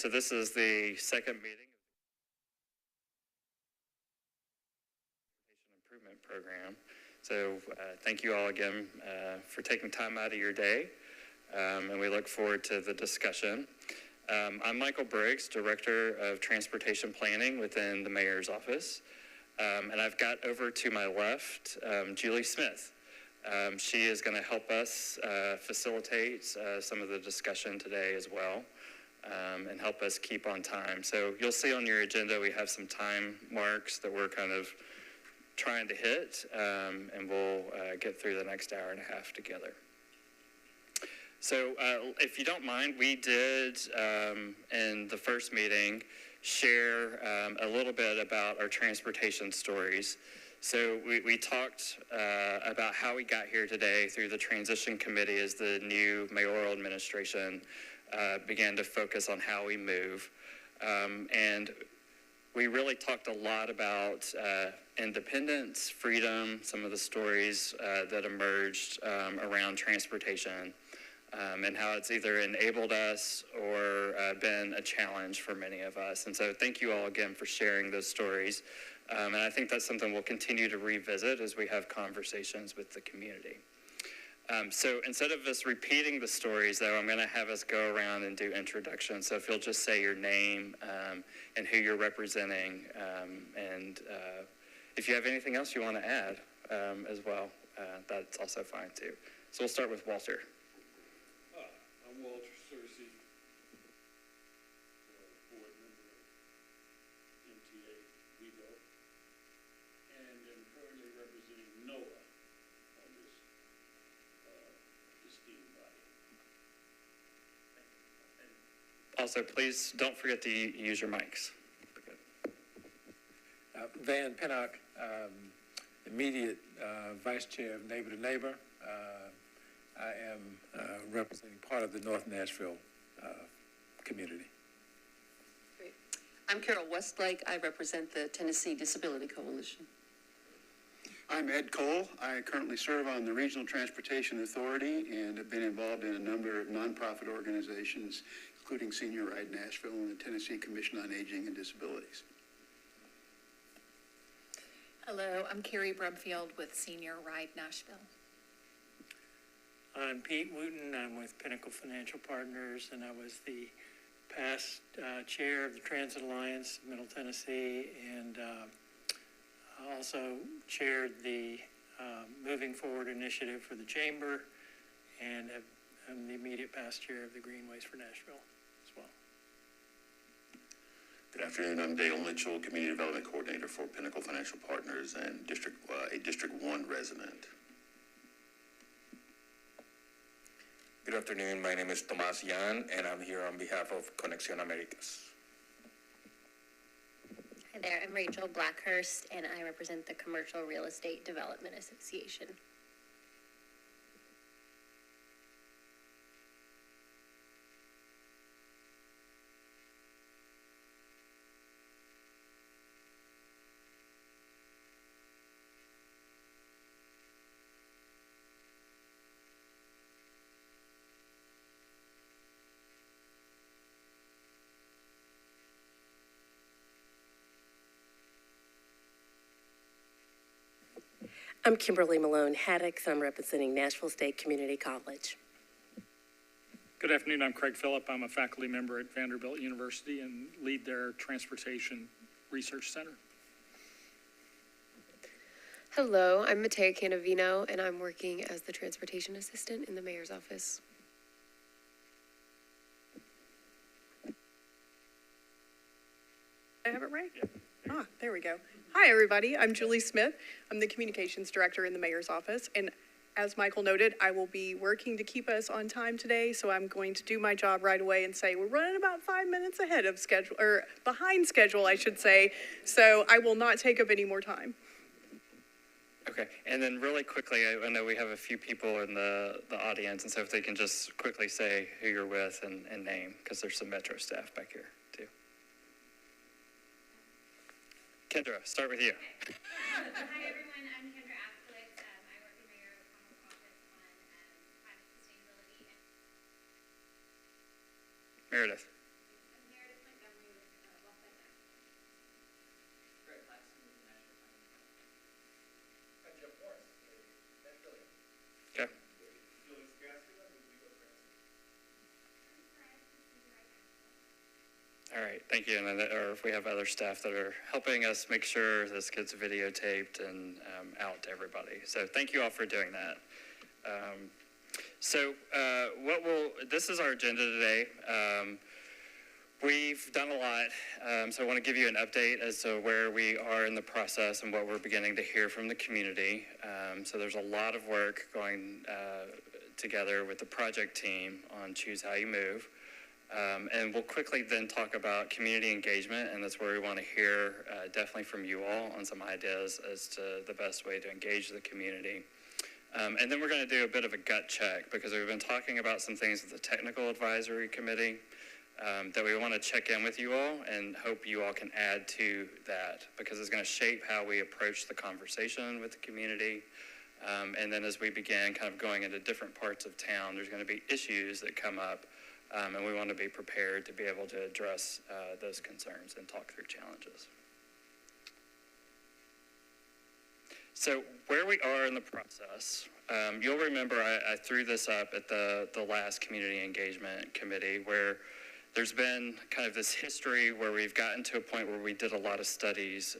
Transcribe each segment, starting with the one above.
so this is the second meeting of the Improvement Program. So thank you all again for taking time out of your day, and we look forward to the discussion. I'm Michael Briggs, Director of Transportation Planning within the Mayor's Office, and I've got over to my left Julie Smith. She is going to help us facilitate some of the discussion today as well, and help us keep on time. So you'll see on your agenda we have some time marks that we're kind of trying to hit, and we'll get through the next hour and a half together. So if you don't mind, we did in the first meeting share a little bit about our transportation stories. So we talked about how we got here today through the transition committee as the new mayoral administration began to focus on how we move. And we really talked a lot about independence, freedom, some of the stories that emerged around transportation, and how it's either enabled us or been a challenge for many of us. And so thank you all again for sharing those stories. And I think that's something we'll continue to revisit as we have conversations with the community. So instead of us repeating the stories, though, I'm going to have us go around and do introductions. So if you'll just say your name and who you're representing, and if you have anything else you want to add as well, that's also fine too. So we'll start with Walter. I'm Walter Searcy, board member of MTA Vigo, and am currently representing NOAA on this esteemed body. Also, please don't forget to use your mics. Van Pinnock, immediate Vice Chair of Neighbor to Neighbor. I am representing part of the North Nashville community. Great. I'm Carol Westlake. I represent the Tennessee Disability Coalition. I'm Ed Cole. I currently serve on the Regional Transportation Authority and have been involved in a number of nonprofit organizations, including Senior Ride Nashville and the Tennessee Commission on Aging and Disabilities. Hello, I'm Carrie Brumfield with Senior Ride Nashville. I'm Pete Wooten. I'm with Pinnacle Financial Partners, and I was the past chair of the Transit Alliance of Middle Tennessee, and also chaired the Moving Forward initiative for the Chamber, and I'm the immediate past chair of the Greenways for Nashville as well. Good afternoon. I'm Dale Mitchell, Community Development Coordinator for Pinnacle Financial Partners and a District 1 resident. Good afternoon. My name is Tomas Yan, and I'm here on behalf of Conexión Américas. Hi there. I'm Rachel Blackhurst, and I represent the Commercial Real Estate Development Association. I'm Kimberly Malone Haddix. I'm representing Nashville State Community College. Good afternoon. I'm Craig Phillip. I'm a faculty member at Vanderbilt University and lead their Transportation Research Center. Hello, I'm Matea Canavino, and I'm working as the Transportation Assistant in the Mayor's Office. I have it right? Yeah. There we go. Hi, everybody. I'm Julie Smith. I'm the Communications Director in the Mayor's Office. And as Michael noted, I will be working to keep us on time today. So I'm going to do my job right away and say we're running about 5 minutes ahead of schedule, or behind schedule, I should say. So I will not take up any more time. Okay, and then really quickly, I know we have a few people in the audience, and so if they can just quickly say who you're with and name, because there's some Metro staff back here, too. Kendra, start with you. Hi, everyone. I'm Kendra Askowitz. I work in Mayor O'Connell's office on climate sustainability. Meredith. I'm Meredith All right, thank you. And then, or if we have other staff that are helping us make sure this gets videotaped and out to everybody. So thank you all for doing that. This is our agenda today. We've done a lot, so I want to give you an update as to where we are in the process and what we're beginning to hear from the community. So there's a lot of work going together with the project team on Choose How You Move. And we'll quickly then talk about community engagement, and that's where we want to hear definitely from you all on some ideas as to the best way to engage the community. And then we're going to do a bit of a gut check because we've been talking about some things with the technical advisory committee that we want to check in with you all and hope you all can add to that because it's going to shape how we approach the conversation with the community. And then as we begin kind of going into different parts of town, there's going to be issues that come up, and we want to be prepared to be able to address those concerns and talk through challenges. So where we are in the process, you'll remember I threw this up at the last community engagement committee where there's been kind of this history where we've gotten to a point where we did a lot of studies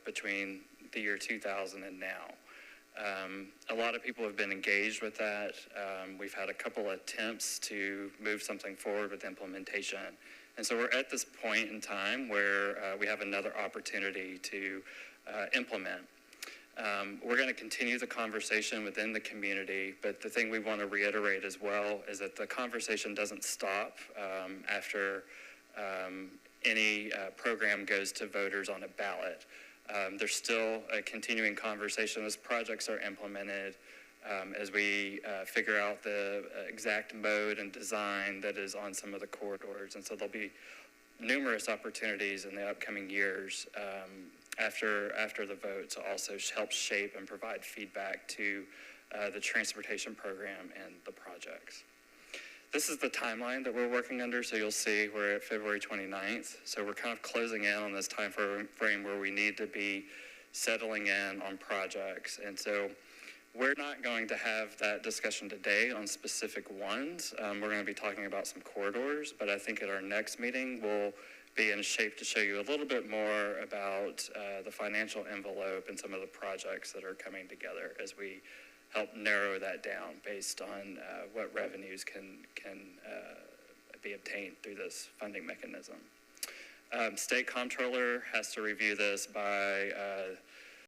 between the year 2000 and now. A lot of people have been engaged with that. We've had a couple attempts to move something forward with implementation. And so we're at this point in time where we have another opportunity to implement. We're going to continue the conversation within the community, but the thing we want to reiterate as well is that the conversation doesn't stop after any program goes to voters on a ballot. There's still a continuing conversation as projects are implemented, as we figure out the exact mode and design that is on some of the corridors. And so there'll be numerous opportunities in the upcoming years after the vote to also help shape and provide feedback to the transportation program and the projects. This is the timeline that we're working under, so you'll see we're at February 29th. So we're kind of closing in on this time frame where we need to be settling in on projects. And so we're not going to have that discussion today on specific ones. We're going to be talking about some corridors, but I think at our next meeting, we'll be in shape to show you a little bit more about the financial envelope and some of the projects that are coming together as we help narrow that down based on what revenues can be obtained through this funding mechanism. State Comptroller has to review this by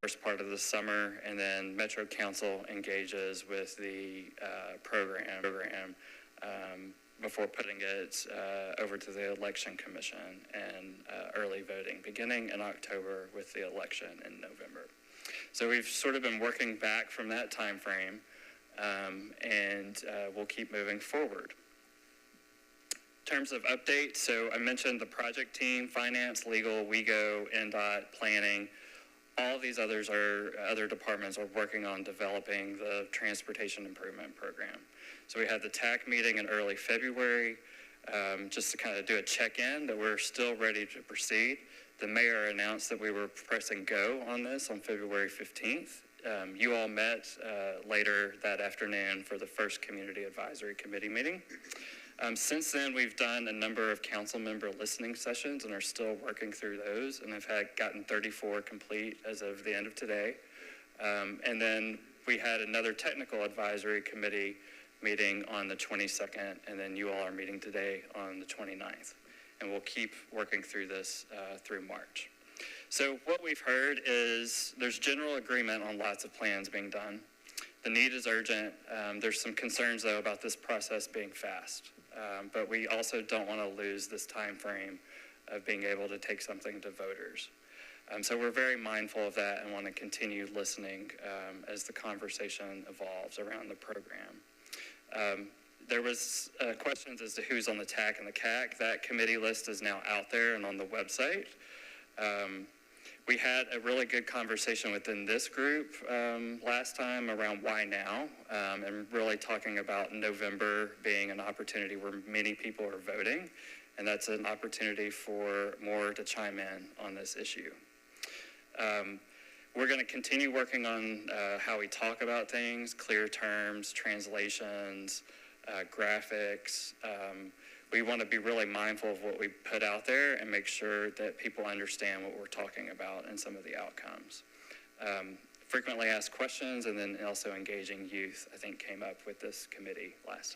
first part of the summer, and then Metro Council engages with the program before putting it over to the Election Commission and early voting beginning in October with the election in November. So we've sort of been working back from that time frame, and we'll keep moving forward. In terms of updates, so I mentioned the project team, finance, legal, WEGO, NDOT, planning. All of these other departments are working on developing the transportation improvement program. So we had the TAC meeting in early February, just to kind of do a check-in that we're still ready to proceed. The mayor announced that we were pressing go on this on February 15th. You all met later that afternoon for the first Community Advisory Committee meeting. Since then, we've done a number of council member listening sessions and are still working through those, and have gotten 34 complete as of the end of today. And then we had another technical advisory committee meeting on the 22nd, and then you all are meeting today on the 29th. And we'll keep working through this through March. So what we've heard is there's general agreement on lots of plans being done. The need is urgent. There's some concerns, though, about this process being fast. But we also don't want to lose this time frame of being able to take something to voters. So we're very mindful of that and want to continue listening as the conversation evolves around the program. There was questions as to who's on the TAC and the CAC. That committee list is now out there and on the website. We had a really good conversation within this group last time around why now, and really talking about November being an opportunity where many people are voting, and that's an opportunity for more to chime in on this issue. We're going to continue working on how we talk about things, clear terms, translations, graphics. we want to be really mindful of what we put out there and make sure that people understand what we're talking about and some of the outcomes. Frequently asked questions, and then also engaging youth, I think, came up with this committee last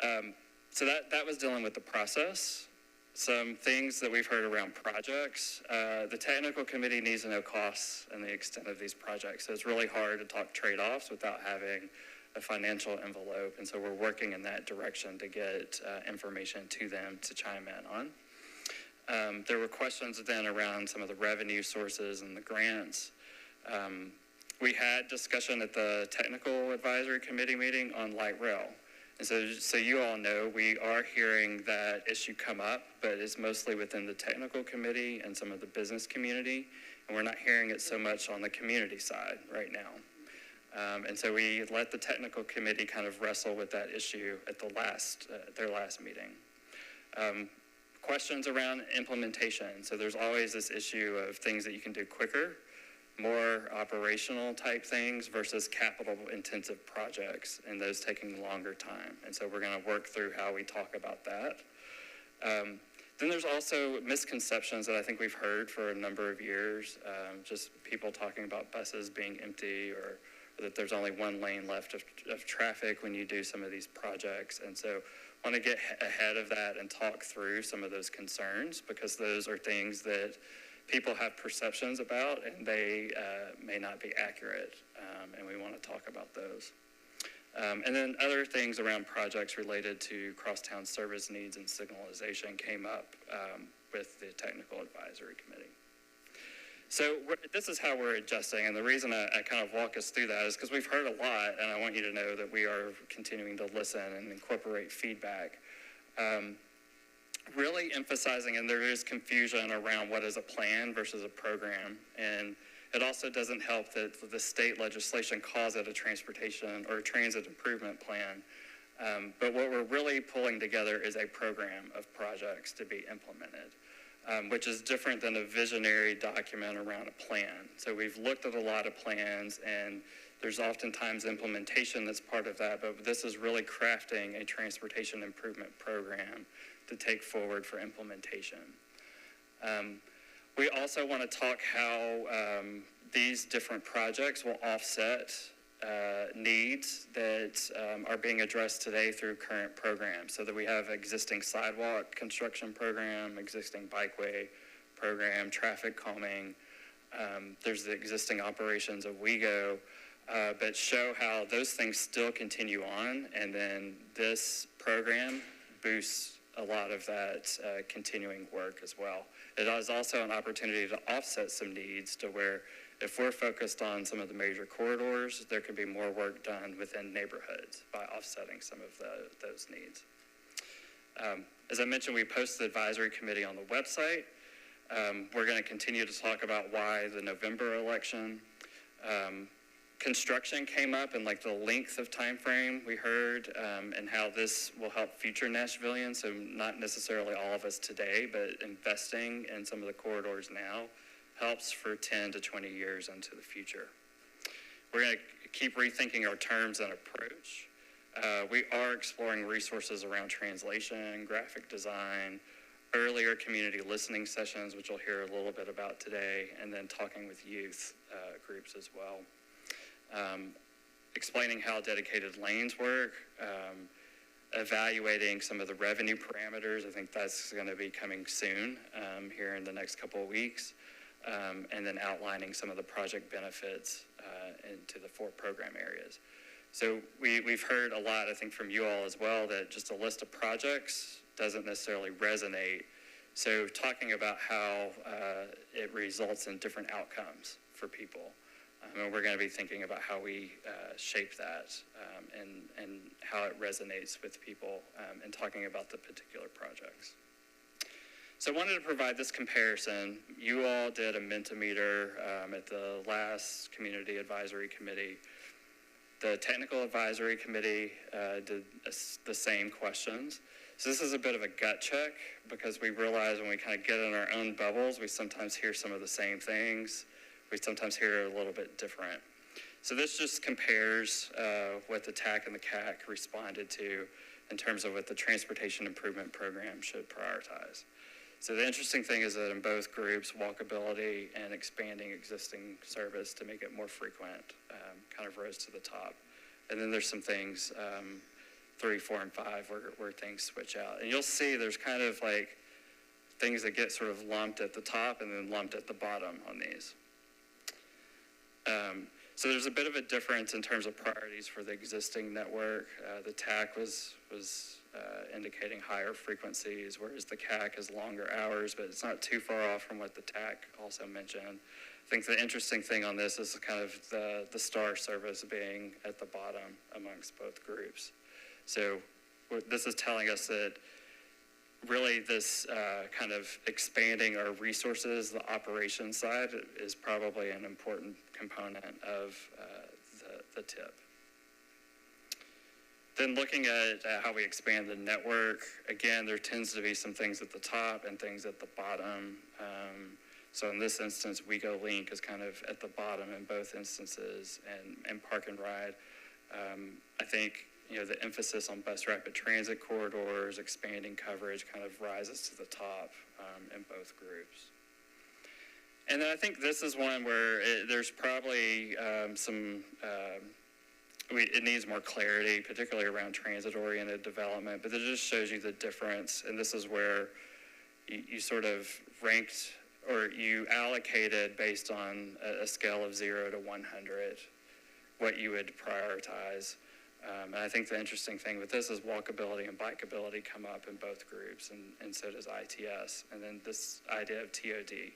time. So that was dealing with the process. Some things that we've heard around projects. The technical committee needs to know costs and the extent of these projects. So it's really hard to talk trade-offs without having a financial envelope. And so we're working in that direction to get information to them to chime in on. There were questions then around some of the revenue sources and the grants. We had discussion at the technical advisory committee meeting on light rail. And so you all know, we are hearing that issue come up, but it's mostly within the technical committee and some of the business community, and we're not hearing it so much on the community side right now. And so we let the technical committee kind of wrestle with that issue at their last meeting. Questions around implementation. So there's always this issue of things that you can do quicker, more operational type things versus capital intensive projects, and those taking longer time. And so we're going to work through how we talk about that. Then there's also misconceptions that I think we've heard for a number of years, just people talking about buses being empty, or that there's only one lane left of traffic when you do some of these projects. And so I want to get ahead of that and talk through some of those concerns, because those are things that people have perceptions about, and they may not be accurate, and we want to talk about those. And then other things around projects related to crosstown service needs and signalization came up with the technical advisory committee. So this is how we're adjusting, and the reason I kind of walk us through that is because we've heard a lot, and I want you to know that we are continuing to listen and incorporate feedback. Really emphasizing, and there is confusion around what is a plan versus a program, and it also doesn't help that the state legislation calls it a transportation or a transit improvement plan. But what we're really pulling together is a program of projects to be implemented, which is different than a visionary document around a plan. So we've looked at a lot of plans, and there's oftentimes implementation that's part of that, but this is really crafting a transportation improvement program to take forward for implementation. We also want to talk how these different projects will offset needs that are being addressed today through current programs, so that we have existing sidewalk construction program, existing bikeway program, traffic calming. There's the existing operations of WeGo, but show how those things still continue on, and then this program boosts a lot of that continuing work as well. It is also an opportunity to offset some needs to where if we're focused on some of the major corridors, there could be more work done within neighborhoods by offsetting some of those needs. As I mentioned, we post the advisory committee on the website. We're going to continue to talk about why the November election. Construction came up, and like the length of time frame we heard, and how this will help future Nashvillians. So not necessarily all of us today, but investing in some of the corridors now helps for 10 to 20 years into the future. We're going to keep rethinking our terms and approach. We are exploring resources around translation, graphic design, earlier community listening sessions, which we'll hear a little bit about today, and then talking with youth groups as well. Explaining how dedicated lanes work, evaluating some of the revenue parameters. I think that's going to be coming soon here in the next couple of weeks, and then outlining some of the project benefits into the 4 program areas. So we've heard a lot, I think, from you all as well, that just a list of projects doesn't necessarily resonate. So talking about how it results in different outcomes for people. And we're going to be thinking about how we shape that and how it resonates with people, and talking about the particular projects. So I wanted to provide this comparison. You all did a Mentimeter at the last Community Advisory Committee. The Technical Advisory Committee did the same questions. So this is a bit of a gut check, because we realize when we kind of get in our own bubbles, we sometimes hear some of the same things. We sometimes hear it a little bit different. So this just compares what the TAC and the CAC responded to in terms of what the transportation improvement program should prioritize. So the interesting thing is that in both groups, walkability and expanding existing service to make it more frequent kind of rose to the top. And then there's some things, 3, 4, and 5, where things switch out. And you'll see there's kind of like things that get sort of lumped at the top and then lumped at the bottom on these. So there's a bit of a difference in terms of priorities for the existing network. The TAC was indicating higher frequencies, whereas the CAC is longer hours, but it's not too far off from what the TAC also mentioned. I think the interesting thing on this is kind of the star service being at the bottom amongst both groups. So what this is telling us that really this kind of expanding our resources, the operations side, is probably an important component of the tip. Then looking at how we expand the network, again, there tends to be some things at the top and things at the bottom. So in this instance, WeGo Link is kind of at the bottom in both instances, and Park and Ride. I think the emphasis on bus rapid transit corridors, expanding coverage kind of rises to the top in both groups. And then I think this is one where there's probably it needs more clarity, particularly around transit-oriented development, but it just shows you the difference. And this is where you sort of ranked, or you allocated based on a scale of 0 to 100, what you would prioritize. And I think the interesting thing with this is walkability and bikeability come up in both groups, and so does ITS. And then this idea of TOD.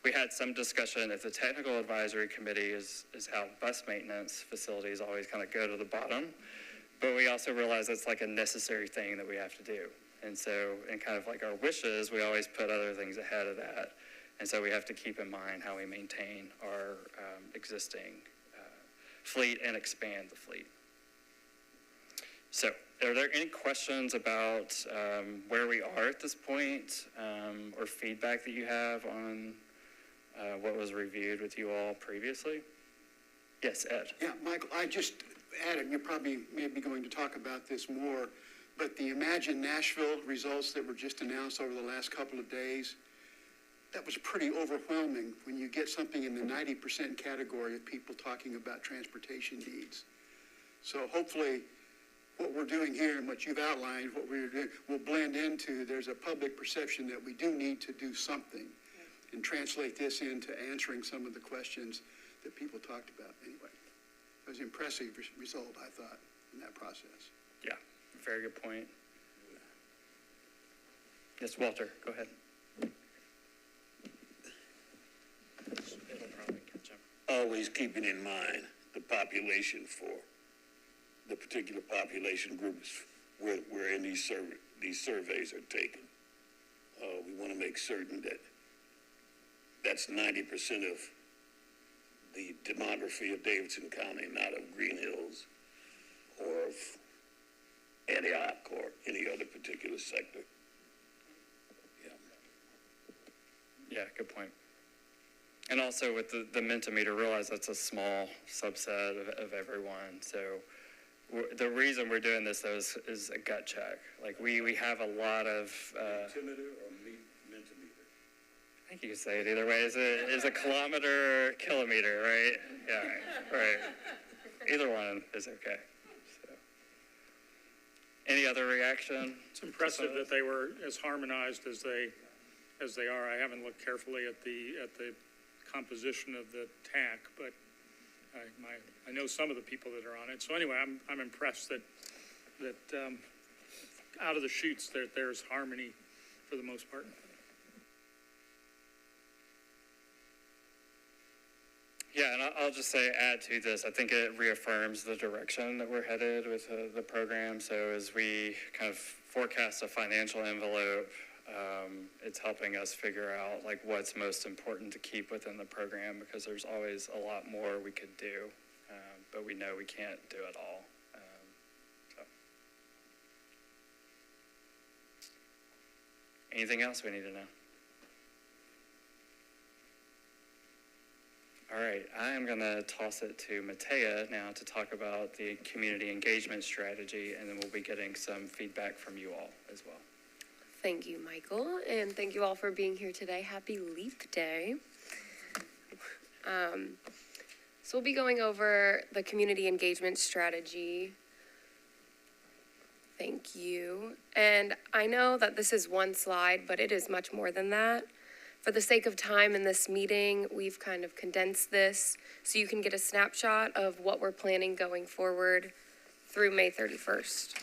We had some discussion if the technical advisory committee is how bus maintenance facilities always kind of go to the bottom, but we also realize it's like a necessary thing that we have to do. And so in kind of like our wishes, we always put other things ahead of that. And so we have to keep in mind how we maintain our existing fleet and expand the fleet. So are there any questions about where we are at this point, or feedback that you have on what was reviewed with you all previously? Yes, Ed. Yeah, Michael, I just added, and you're probably maybe going to talk about this more, but the Imagine Nashville results that were just announced over the last couple of days, that was pretty overwhelming when you get something in the 90% category of people talking about transportation needs. So hopefully what we're doing here and what you've outlined, what we're doing, will blend into, there's a public perception that we do need to do something and translate this into answering some of the questions that people talked about. Anyway, it was an impressive result, I thought, in that process. Yeah, very good point. Yes, Walter, go ahead. It'll probably catch up. Always keeping in mind the population for the particular population groups wherein these surveys are taken. We want to make certain that that's 90% of the demography of Davidson County, not of Green Hills or of Antioch or any other particular sector. Yeah, good point. And also with the Mentimeter, realize that's a small subset of everyone. So the reason we're doing this, though, is a gut check. Like we have a lot of... Mentimeter or Mentimeter? I think you can say it either way. Is a kilometer, kilometer, right? Yeah, right. Either one is okay. So. Any other reaction? It's impressive that they were as harmonized as they are. I haven't looked carefully at the composition of the TAC, but I know some of the people that are on it. So anyway, I'm impressed that out of the chutes there's harmony for the most part. Yeah, and I'll just say, add to this, I think it reaffirms the direction that we're headed with the program. So as we kind of forecast a financial envelope, it's helping us figure out like what's most important to keep within the program, because there's always a lot more we could do, but we know we can't do it all. So. Anything else we need to know? All All right, I am going to toss it to Matea now to talk about the community engagement strategy, and then we'll be getting some feedback from you all as well. Thank you, Michael, and thank you all for being here today. Happy Leap Day. So we'll be going over the community engagement strategy. Thank you. And I know that this is one slide, but it is much more than that. For the sake of time in this meeting, we've kind of condensed this so you can get a snapshot of what we're planning going forward through May 31st.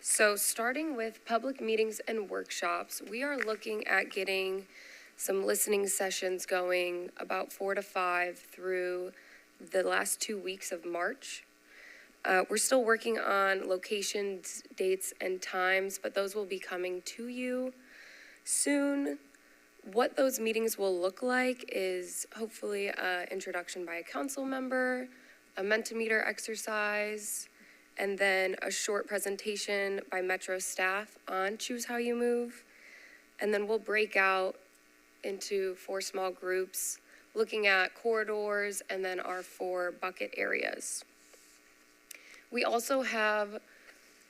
So starting with public meetings and workshops, we are looking at getting some listening sessions going about 4 to 5 through the last 2 weeks of March. We're still working on locations, dates, and times, but those will be coming to you soon. What those meetings will look like is hopefully an introduction by a council member, a Mentimeter exercise, and then a short presentation by Metro staff on Choose How You Move. And then we'll break out into 4 small groups, looking at corridors and then our 4 bucket areas. We also have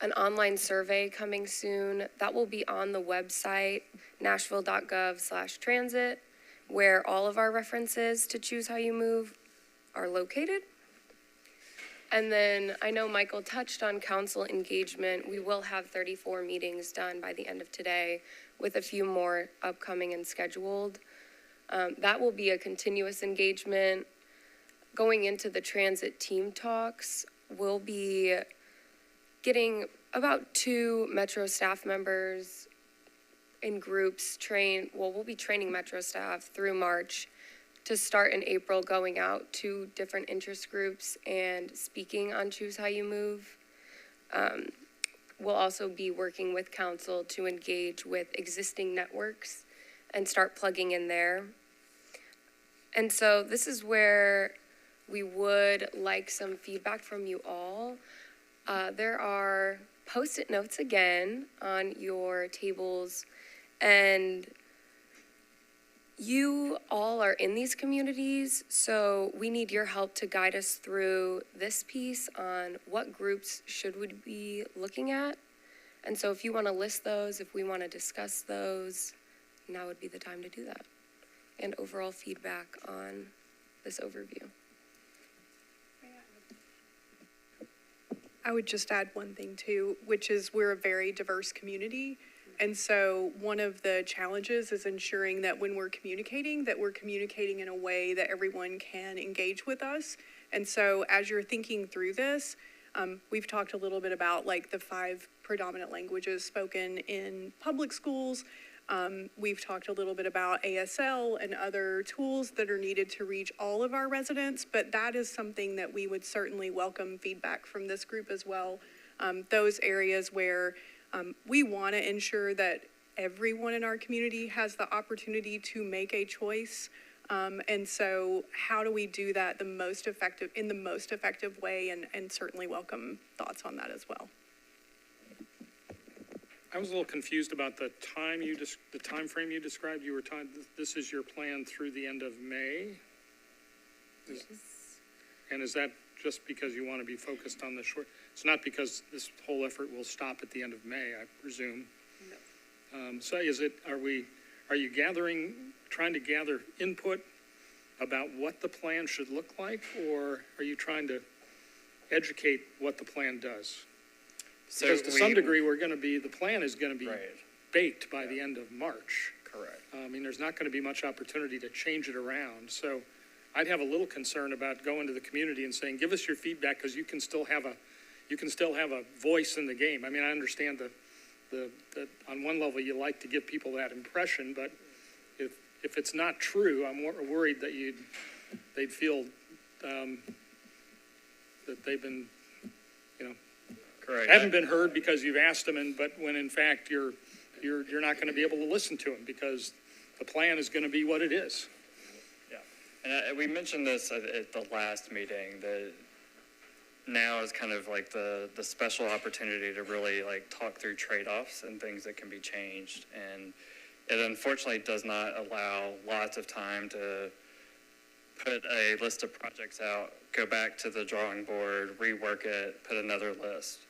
an online survey coming soon that will be on the website, nashville.gov/transit, where all of our references to Choose How You Move are located. And then I know Michael touched on council engagement. We will have 34 meetings done by the end of today, with a few more upcoming and scheduled. That will be a continuous engagement. Going into the transit team talks, we'll be getting about 2 Metro staff members in groups we'll be training Metro staff through March to start in April, going out to different interest groups and speaking on Choose How You Move. We'll also be working with council to engage with existing networks and start plugging in there. And so this is where we would like some feedback from you all. There are Post-it notes again on your tables, and you all are in these communities, so we need your help to guide us through this piece on what groups should we be looking at. And so if you want to list those, if we want to discuss those, now would be the time to do that. And overall feedback on this overview. I would just add one thing too, which is we're a very diverse community. And so one of the challenges is ensuring that when we're communicating in a way that everyone can engage with us. And so as you're thinking through this, we've talked a little bit about like the 5 predominant languages spoken in public schools. We've talked a little bit about ASL and other tools that are needed to reach all of our residents, but that is something that we would certainly welcome feedback from this group as well. Those areas where we want to ensure that everyone in our community has the opportunity to make a choice. And so how do we do that in the most effective way, and certainly welcome thoughts on that as well. I was a little confused about the time frame you described. You were this is your plan through the end of May? Yes. And is that just because you want to be focused on the short? It's not because this whole effort will stop at the end of May, I presume. No. So are you trying to gather input about what the plan should look like, or are you trying to educate what the plan does? So because to some degree, the plan is going to be baked by the end of March. Correct. I mean, there's not going to be much opportunity to change it around. So I'd have a little concern about going to the community and saying, give us your feedback, because you can still have a voice in the game. I mean, I understand that on one level you like to give people that impression, but if it's not true, I'm worried that they'd feel that they've been, Correct. haven't been heard because you've asked them, but when in fact you're not going to be able to listen to them because the plan is going to be what it is. Yeah, and we mentioned this at the last meeting, that now is kind of like the special opportunity to really like talk through trade-offs and things that can be changed. And it unfortunately does not allow lots of time to put a list of projects out, go back to the drawing board, rework it, put another list.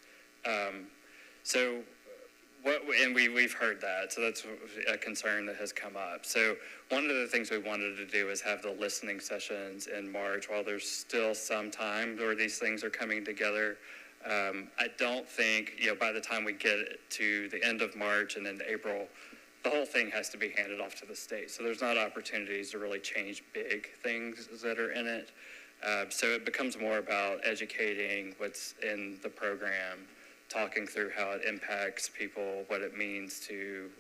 And we've heard that, so that's a concern that has come up. So one of the things we wanted to do is have the listening sessions in March while there's still some time where these things are coming together. I don't think, by the time we get to the end of March and into April, the whole thing has to be handed off to the state. So there's not opportunities to really change big things that are in it. So it becomes more about educating what's in the program, talking through how it impacts people, what it means to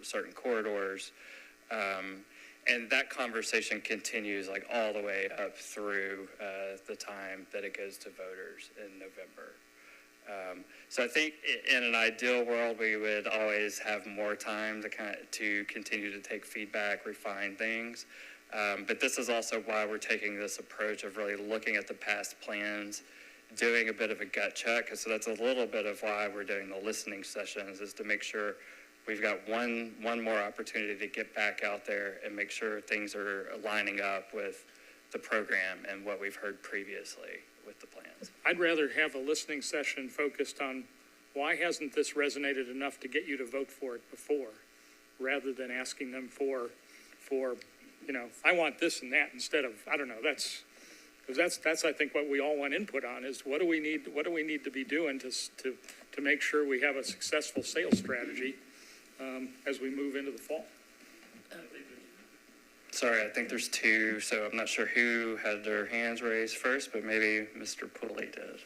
certain corridors. And that conversation continues like all the way up through the time that it goes to voters in November. So I think in an ideal world, we would always have more time to continue to take feedback, refine things. But this is also why we're taking this approach of really looking at the past plans, doing a bit of a gut check. So that's a little bit of why we're doing the listening sessions, is to make sure we've got one more opportunity to get back out there and make sure things are lining up with the program and what we've heard previously with the plans. I'd rather have a listening session focused on why hasn't this resonated enough to get you to vote for it before, rather than asking them for I want this and that instead of, I don't know, that's I think what we all want input on is what do we need to be doing to make sure we have a successful sales strategy as we move into the fall. Sorry, I think there's two, so I'm not sure who had their hands raised first, but maybe Mr. Pulley did.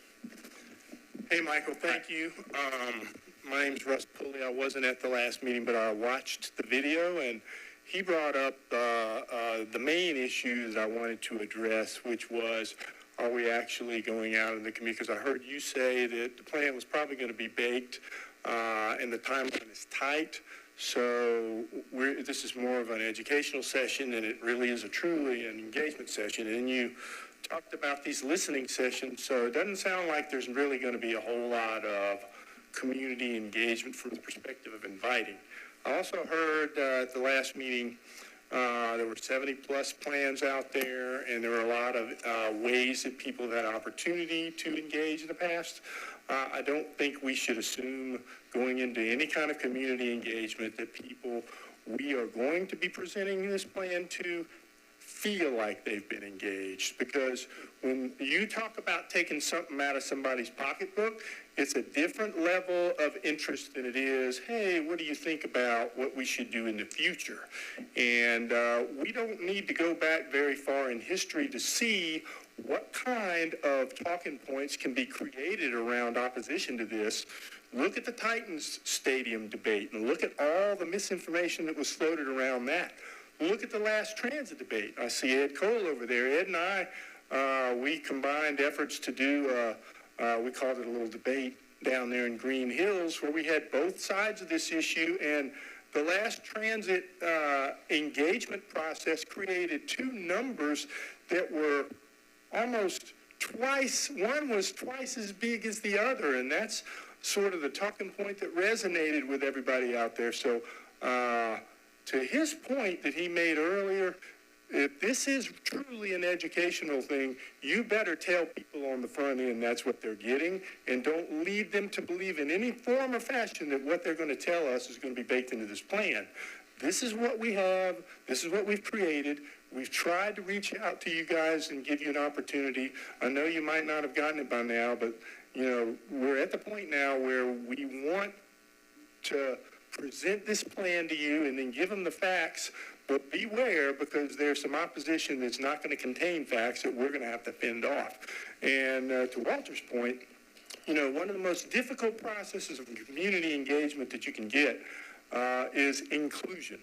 Hey, Michael, thank you. My name's Russ Pulley. I wasn't at the last meeting, but I watched the video, and he brought up the main issue that I wanted to address, which was, are we actually going out in the community? Because I heard you say that the plan was probably going to be baked and the timeline is tight. So this is more of an educational session, and it really is truly an engagement session. And you talked about these listening sessions, so it doesn't sound like there's really going to be a whole lot of community engagement from the perspective of inviting. I also heard at the last meeting there were 70 plus plans out there, and there were a lot of ways that people have had opportunity to engage in the past. I don't think we should assume going into any kind of community engagement that people we are going to be presenting this plan to feel like they've been engaged, because when you talk about taking something out of somebody's pocketbook, it's a different level of interest than it is, hey, what do you think about what we should do in the future? And we don't need to go back very far in history to see what kind of talking points can be created around opposition to this. Look at the Titans Stadium debate and look at all the misinformation that was floated around that. Look at the last transit debate. I see Ed Cole over there. Ed and I, we combined efforts to do, we called it a little debate down there in Green Hills, where we had both sides of this issue. And the last transit engagement process created two numbers that were almost twice, one was twice as big as the other. And that's sort of the talking point that resonated with everybody out there. So, to his point that he made earlier, if this is truly an educational thing, you better tell people on the front end that's what they're getting, and don't lead them to believe in any form or fashion that what they're going to tell us is going to be baked into this plan. This is what we have. This is what we've created. We've tried to reach out to you guys and give you an opportunity. I know you might not have gotten it by now, but we're at the point now where we want to present this plan to you and then give them the facts, but beware, because there's some opposition that's not going to contain facts that we're going to have to fend off. And to Walter's point, one of the most difficult processes of community engagement that you can get is inclusion.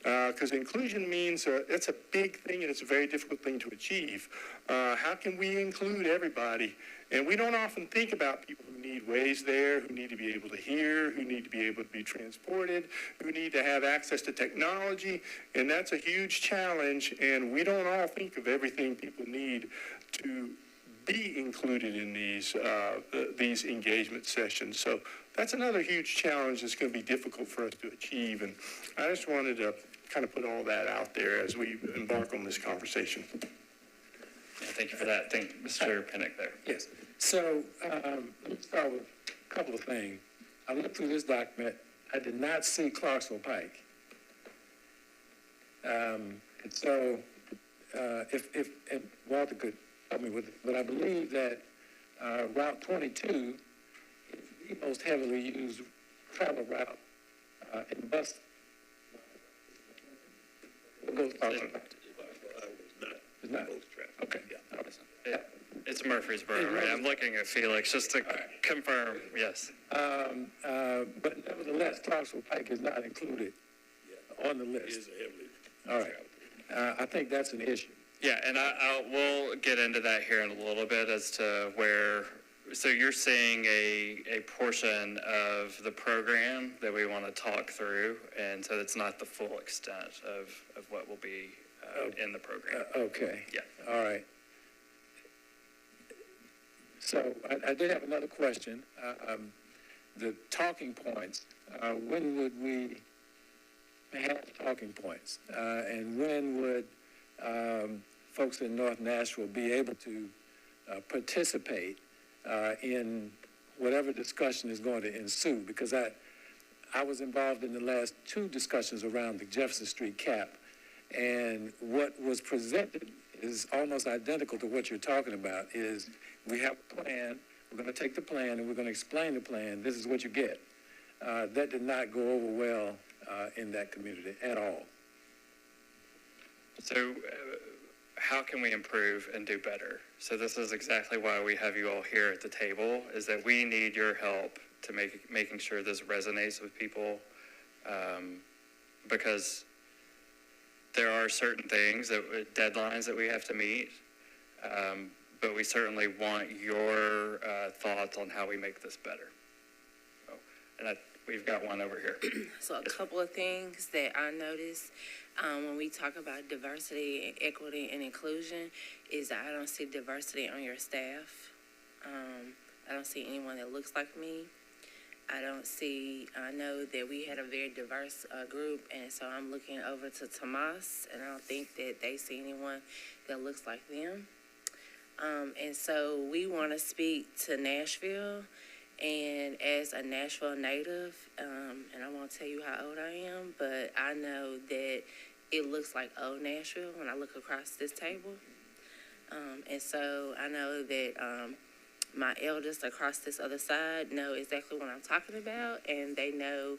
Because inclusion means it's a big thing and it's a very difficult thing to achieve. How can we include everybody? And we don't often think about people who need ways there, who need to be able to hear, who need to be able to be transported, who need to have access to technology. And that's a huge challenge. And we don't all think of everything people need to be included in these engagement sessions. So that's another huge challenge that's going to be difficult for us to achieve. And I just wanted to kind of put all that out there as we embark on this conversation. Yeah, thank you for that. Thank Mr. Pinnock there. Yes. So let me start with a couple of things. I looked through this document. I did not see Clarksville Pike. And so if Walter could help me with it, but I believe that Route 22 is the most heavily used travel route in bus. What goes Clarksville Pike? It's not. Okay. Yeah. It's Murfreesboro, right? I'm looking at Felix just to confirm, yes. But nevertheless, Clarksville Pike is not included on the list. All right. I think that's an issue. Yeah, and we'll get into that here in a little bit as to where, so you're seeing a portion of the program that we want to talk through, and so it's not the full extent of what will be in the program. Okay. Yeah. All right. So I did have another question. The talking points, when would we have talking points? And when would folks in North Nashville be able to participate in whatever discussion is going to ensue? Because I was involved in the last two discussions around the Jefferson Street cap, and what was presented is almost identical to what you're talking about. Is we have a plan, we're going to take the plan, and we're going to explain the plan. This is what you get. That did not go over well in that community at all. So how can we improve and do better? So this is exactly why we have you all here at the table, is that we need your help to making sure this resonates with people, because there are certain things, deadlines that we have to meet, but we certainly want your thoughts on how we make this better. So, and we've got one over here. So a couple of things that I noticed when we talk about diversity, equity, and inclusion is that I don't see diversity on your staff. I don't see anyone that looks like me. I know that we had a very diverse group, and so I'm looking over to Tomas, and I don't think that they see anyone that looks like them. And so we want to speak to Nashville, and as a Nashville native, and I won't tell you how old I am, but I know that it looks like old Nashville when I look across this table. And so I know that my elders across this other side know exactly what I'm talking about, and they know,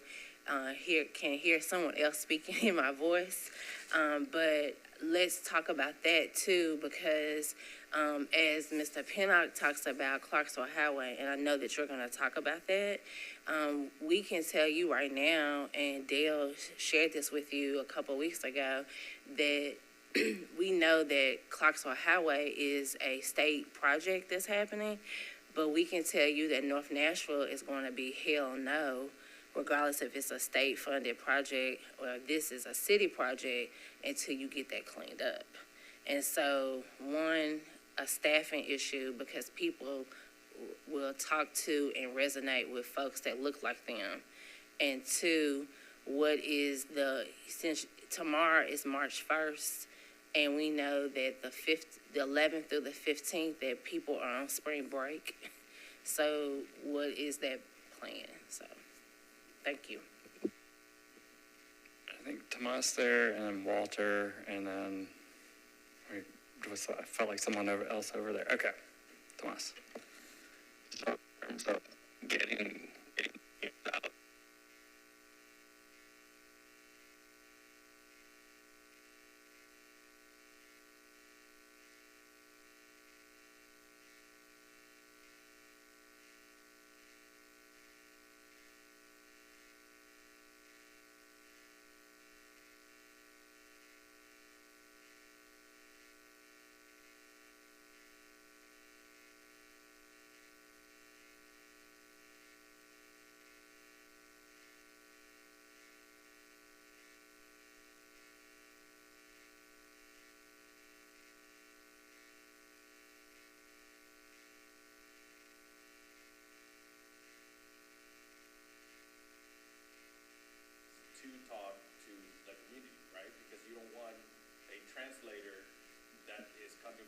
can hear someone else speaking in my voice. But let's talk about that too, because as Mr. Pinnock talks about Clarksville Highway, and I know that you're going to talk about that, we can tell you right now, and Dale shared this with you a couple weeks ago, that we know that Clarksville Highway is a state project that's happening, but we can tell you that North Nashville is going to be hell no, regardless if it's a state-funded project or this is a city project, until you get that cleaned up. And so, one, a staffing issue, because people will talk to and resonate with folks that look like them. And two, since tomorrow is March 1st, and we know that the 11th through the 15th, that people are on spring break. So what is that plan? So, thank you. I think Tomas there, and then Walter, and then I felt like someone else over there. Okay, Tomas. So in terms of getting out.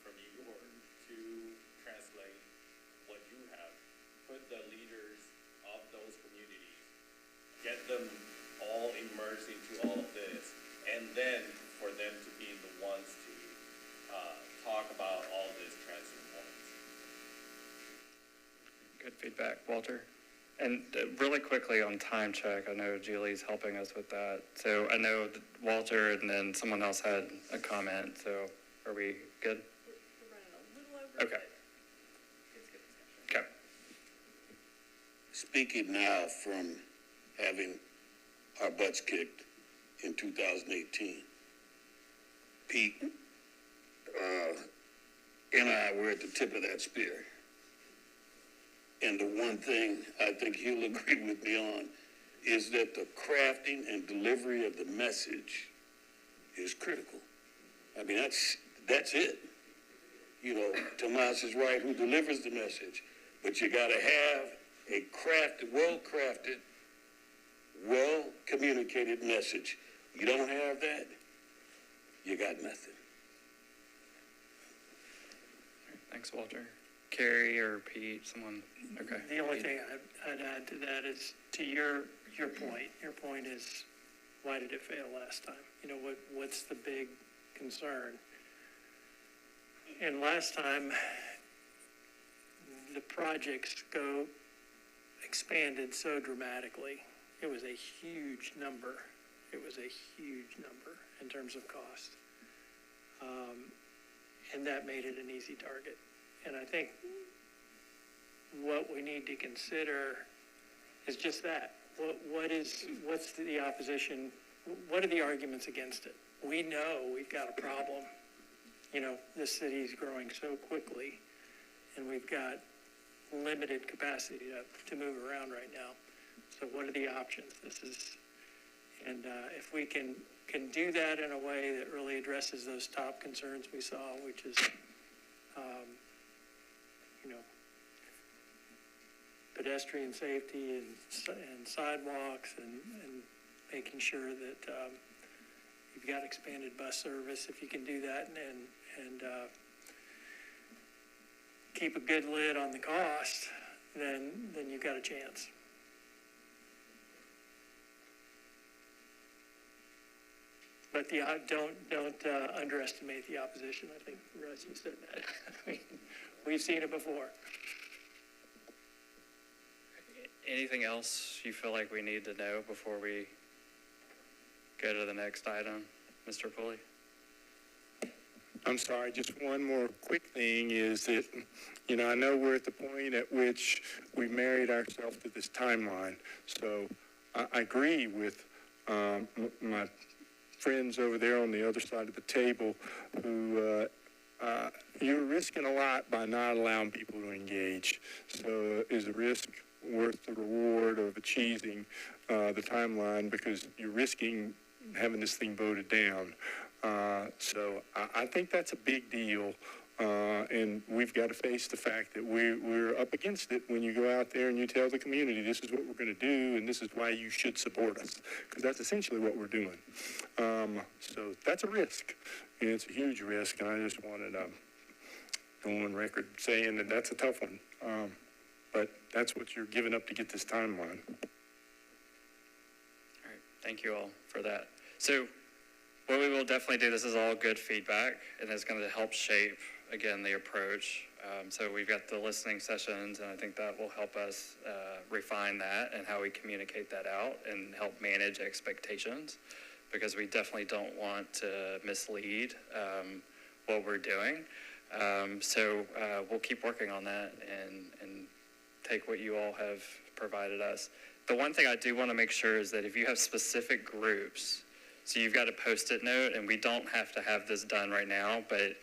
from New York to translate what you have, put the leaders of those communities, get them all immersed into all of this, and then for them to be the ones to talk about all this transit points. Good feedback, Walter. And really quickly on time check, I know Julie's helping us with that. So I know that Walter and then someone else had a comment. So are we good? We're running a little over. Okay. Okay. Speaking now from having our butts kicked in 2018, Pete and I were at the tip of that spear. And the one thing I think he'll agree with me on is that the crafting and delivery of the message is critical. I mean, that's it. You know, Tomas is right, who delivers the message, but you gotta have a crafted, well-crafted, well-communicated message. You don't have that, you got nothing. Thanks, Walter. Carrie or Pete, someone, okay. The only thing I'd add to that is to your point. Your point is, why did it fail last time? You know, what's the big concern? And last time, the project scope expanded so dramatically. It was a huge number. It was a huge number in terms of cost. And that made it an easy target. And I think what we need to consider is just that. What's the opposition? What are the arguments against it? We know we've got a problem. You know, this city's growing so quickly, and we've got limited capacity to move around right now. So what are the options? If we can do that in a way that really addresses those top concerns we saw, which is, you know, pedestrian safety and sidewalks and making sure that you've got expanded bus service. If you can do that and keep a good lid on the cost, then you've got a chance. But don't underestimate the opposition. I think, Russ, you said that. I mean, we've seen it before. Anything else you feel like we need to know before we go to the next item, Mr. Pulley? I'm sorry, just one more quick thing is that, you know, I know we're at the point at which we married ourselves to this timeline. So I agree with my friends over there on the other side of the table who you're risking a lot by not allowing people to engage. So is the risk worth the reward of achieving the timeline, because you're risking having this thing voted down? So I think that's a big deal. And we've got to face the fact that we're up against it when you go out there and you tell the community, this is what we're going to do, and this is why you should support us, because that's essentially what we're doing. So that's a risk, and it's a huge risk, and I just wanted to go on record saying that that's a tough one. But that's what you're giving up to get this timeline. All right, thank you all for that. So what we will definitely do, this is all good feedback, and it's going to help shape, again, the approach. So we've got the listening sessions, and I think that will help us refine that and how we communicate that out and help manage expectations, because we definitely don't want to mislead what we're doing. So we'll keep working on that and take what you all have provided us. The one thing I do want to make sure is that if you have specific groups, so you've got a Post-it note, and we don't have to have this done right now, but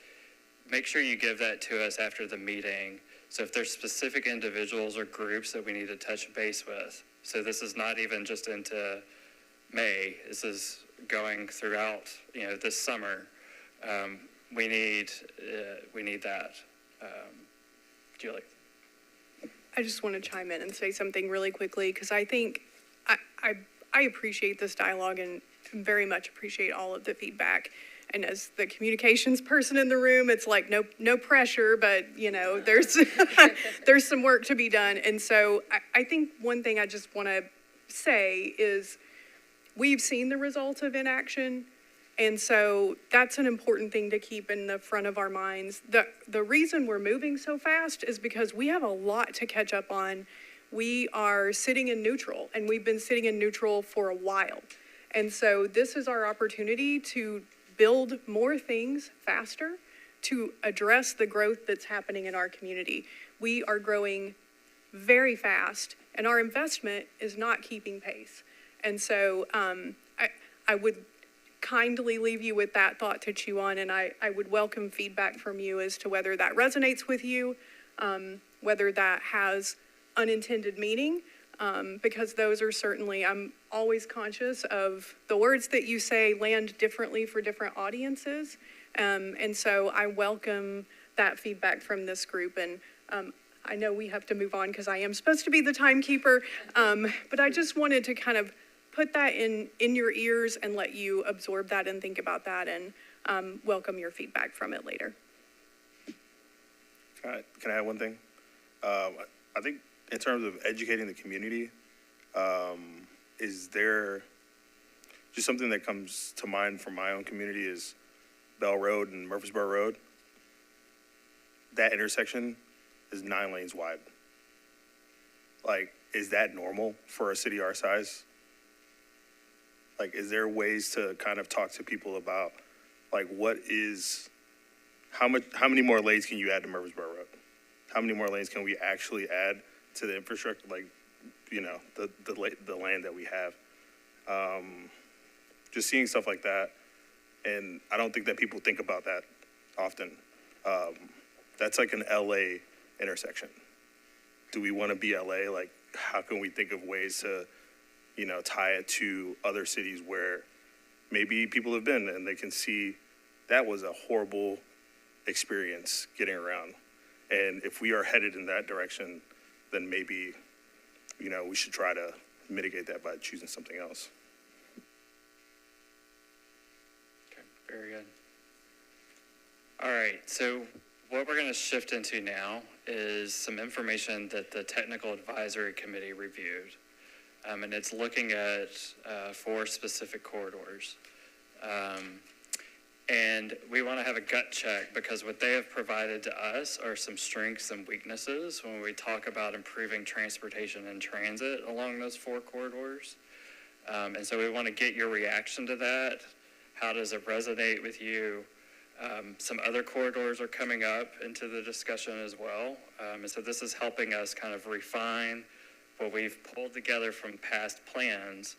make sure you give that to us after the meeting. So if there's specific individuals or groups that we need to touch base with, so this is not even just into May, this is going throughout, you know, this summer. We need that. Julie. I just want to chime in and say something really quickly, because I think I appreciate this dialogue and very much appreciate all of the feedback. And as the communications person in the room, it's like, no pressure, but there's, there's some work to be done. And so I think one thing I just want to say is we've seen the results of inaction. And so that's an important thing to keep in the front of our minds. The reason we're moving so fast is because we have a lot to catch up on. We are sitting in neutral, and we've been sitting in neutral for a while. And so this is our opportunity to build more things faster, to address the growth that's happening in our community. We are growing very fast, and our investment is not keeping pace. And so I would kindly leave you with that thought to chew on, and I would welcome feedback from you as to whether that resonates with you, whether that has unintended meaning, because those are certainly, I'm always conscious of the words that you say land differently for different audiences, and so I welcome that feedback from this group. And I know we have to move on because I am supposed to be the timekeeper, but I just wanted to kind of put that in your ears and let you absorb that and think about that, and welcome your feedback from it later. Can I add one thing? I think in terms of educating the community, is there just something that comes to mind from my own community is Bell Road and Murfreesboro Road. That intersection is 9 lanes wide. Like, is that normal for a city our size? Like, is there ways to kind of talk to people about, like, how many more lanes can you add to Murfreesboro Road? How many more lanes can we actually add to the infrastructure, like, the land that we have? Just seeing stuff like that, and I don't think that people think about that often. That's like an LA intersection. Do we want to be LA? Like, how can we think of ways to, tie it to other cities where maybe people have been and they can see that was a horrible experience getting around. And if we are headed in that direction, then maybe, we should try to mitigate that by choosing something else. Okay, very good. All right, so what we're going to shift into now is some information that the Technical Advisory Committee reviewed. And it's looking at 4 specific corridors. And we want to have a gut check because what they have provided to us are some strengths and weaknesses when we talk about improving transportation and transit along those 4 corridors. And so we want to get your reaction to that. How does it resonate with you? Some other corridors are coming up into the discussion as well. And so this is helping us kind of refine what we've pulled together from past plans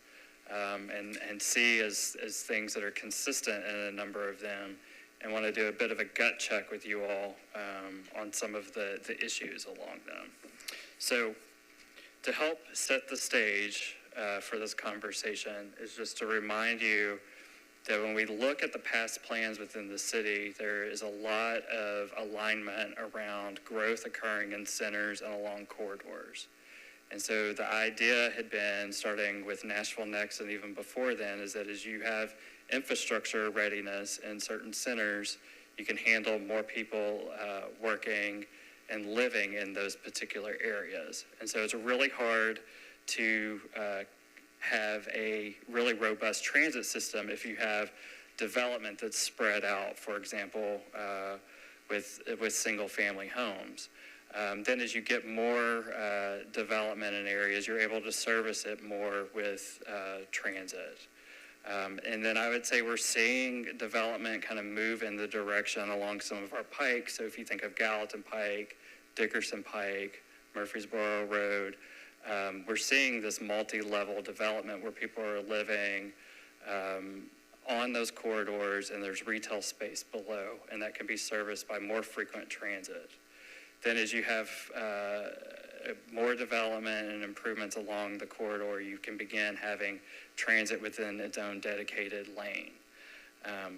and see as things that are consistent in a number of them, and want to do a bit of a gut check with you all on some of the issues along them. So to help set the stage for this conversation is just to remind you that when we look at the past plans within the city, there is a lot of alignment around growth occurring in centers and along corridors. And so the idea had been, starting with Nashville Next and even before then, is that as you have infrastructure readiness in certain centers, you can handle more people working and living in those particular areas. And so it's really hard to have a really robust transit system if you have development that's spread out, for example, with single-family homes. Then as you get more development in areas, you're able to service it more with transit. And then I would say we're seeing development kind of move in the direction along some of our pikes. So if you think of Gallatin Pike, Dickerson Pike, Murfreesboro Road, we're seeing this multi-level development where people are living on those corridors, and there's retail space below, and that can be serviced by more frequent transit. Then as you have more development and improvements along the corridor, you can begin having transit within its own dedicated lane.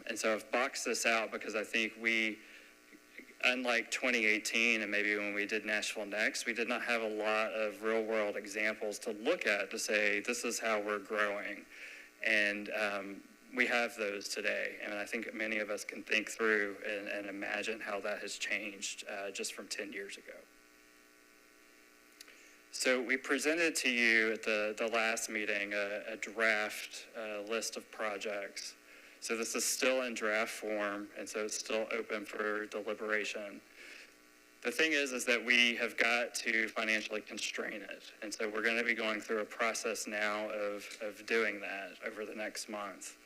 And so I've boxed this out because I think we, unlike 2018 and maybe when we did Nashville Next, we did not have a lot of real world examples to look at to say, this is how we're growing. And we have those today, and I think many of us can think through and imagine how that has changed just from 10 years ago. So we presented to you at the last meeting a draft list of projects. So this is still in draft form, and so it's still open for deliberation. The thing is that we have got to financially constrain it, and so we're going to be going through a process now of doing that over the next month.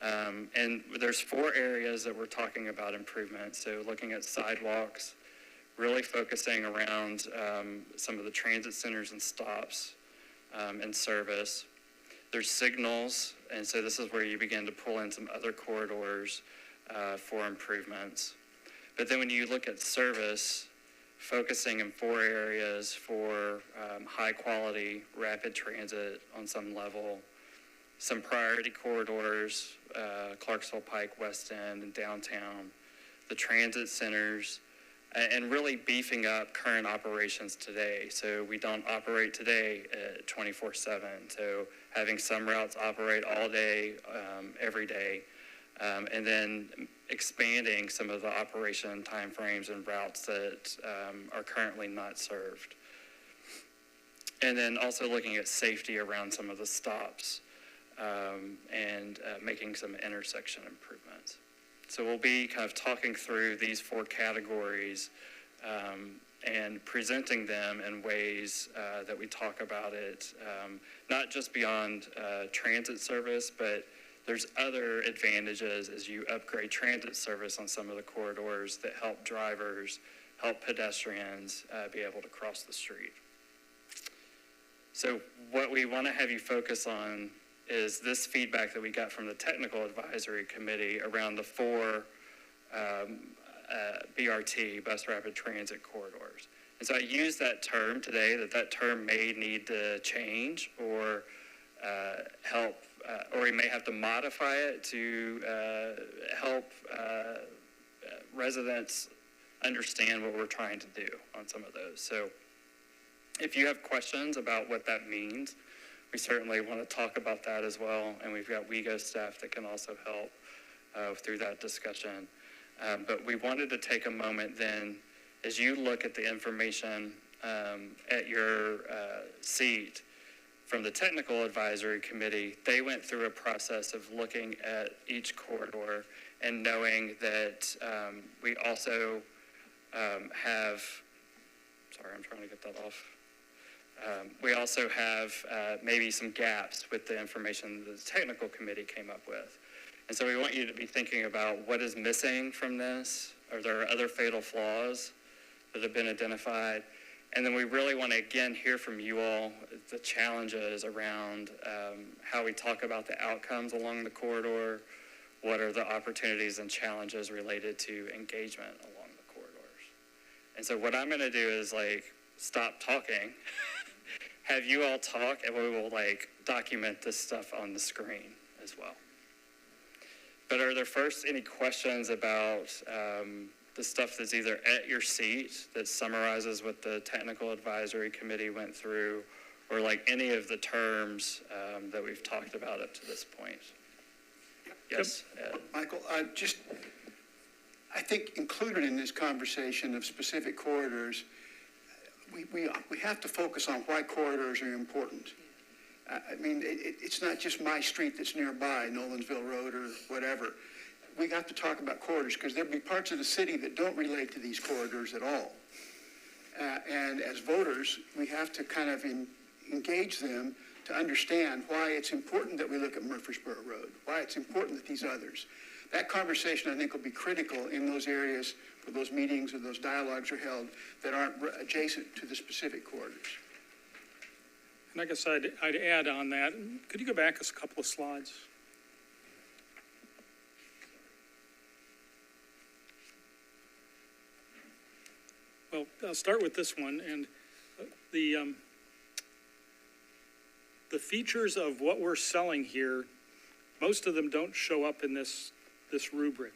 And there's 4 areas that we're talking about improvements. So looking at sidewalks, really focusing around some of the transit centers and stops and service. There's signals, and so this is where you begin to pull in some other corridors for improvements. But then when you look at service, focusing in 4 areas for high quality rapid transit on some level, some priority corridors, Clarksville Pike, West End, and downtown, the transit centers, and really beefing up current operations today. So we don't operate today 24/7. So having some routes operate all day, every day, and then expanding some of the operation timeframes and routes that are currently not served. And then also looking at safety around some of the stops and making some intersection improvements. So we'll be kind of talking through these 4 categories and presenting them in ways that we talk about it, not just beyond transit service, but there's other advantages as you upgrade transit service on some of the corridors that help drivers, help pedestrians be able to cross the street. So what we want to have you focus on is this feedback that we got from the Technical Advisory Committee around the 4 BRT, Bus Rapid Transit Corridors. And so I use that term today, that term may need to change or help, or we may have to modify it to help residents understand what we're trying to do on some of those. So if you have questions about what that means, we certainly want to talk about that as well, and we've got WEGO staff that can also help through that discussion. But we wanted to take a moment then, as you look at the information at your seat from the Technical Advisory Committee, they went through a process of looking at each corridor and knowing that we also have, sorry, I'm trying to get that off. We also have maybe some gaps with the information that the technical committee came up with. And so we want you to be thinking about what is missing from this. Are there other fatal flaws that have been identified? And then we really want to, again, hear from you all the challenges around how we talk about the outcomes along the corridor. What are the opportunities and challenges related to engagement along the corridors? And so what I'm going to do is stop talking, have you all talk, and we will document this stuff on the screen as well. But are there first any questions about the stuff that's either at your seat that summarizes what the Technical Advisory Committee went through, or any of the terms that we've talked about up to this point? Yes, Ed. Michael, I think included in this conversation of specific corridors, we have to focus on why corridors are important. I mean, it's not just my street that's nearby, Nolensville Road or whatever. We have to talk about corridors because there'll be parts of the city that don't relate to these corridors at all. And as voters, we have to kind of engage them to understand why it's important that we look at Murfreesboro Road, why it's important that these others. That conversation, I think, will be critical in those areas where those meetings or those dialogues are held that aren't adjacent to the specific corridors. And I guess I'd add on that. Could you go back a couple of slides? Well, I'll start with this one. And the features of what we're selling here, most of them don't show up in this rubric.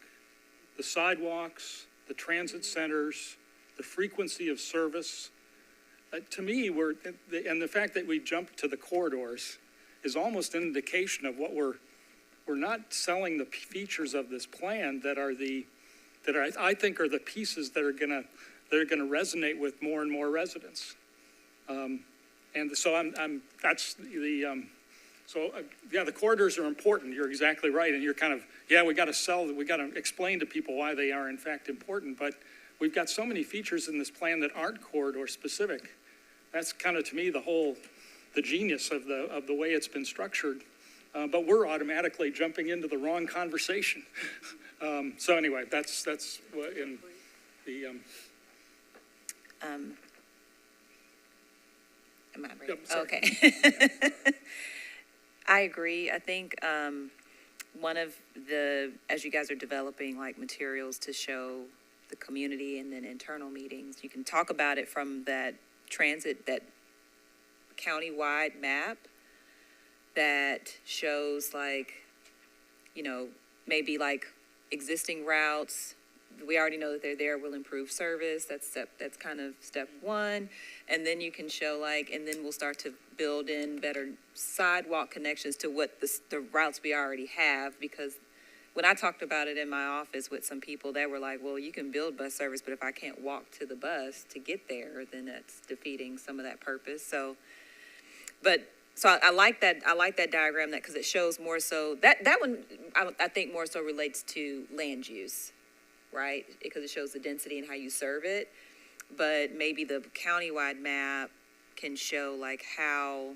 The sidewalks, the transit centers, the frequency of service. To me, and the fact that we jumped to the corridors is almost an indication of what we're we're not selling the features of this plan that I think are the pieces that are gonna resonate with more and more residents. And so the corridors are important. You're exactly right. And you're kind of, we got to explain to people why they are in fact important. But we've got so many features in this plan that aren't corridor specific. That's kind of, to me, the genius of the way it's been structured. But we're automatically jumping into the wrong conversation. So anyway, that's what in the. Am I ready? Okay. I agree. I think one of as you guys are developing like materials to show the community and then internal meetings, you can talk about it from that that county-wide map that shows like, maybe like existing routes. We already know that they're there, will improve service. That's kind of step one. And then you can show and then we'll start to build in better sidewalk connections to what the routes we already have. Because when I talked about it in my office with some people, they were like, well, you can build bus service, but if I can't walk to the bus to get there, then that's defeating some of that purpose. So I like that diagram because it shows more so that one I think more so relates to land use, right? Because it shows the density and how you serve it. But maybe the countywide map can show how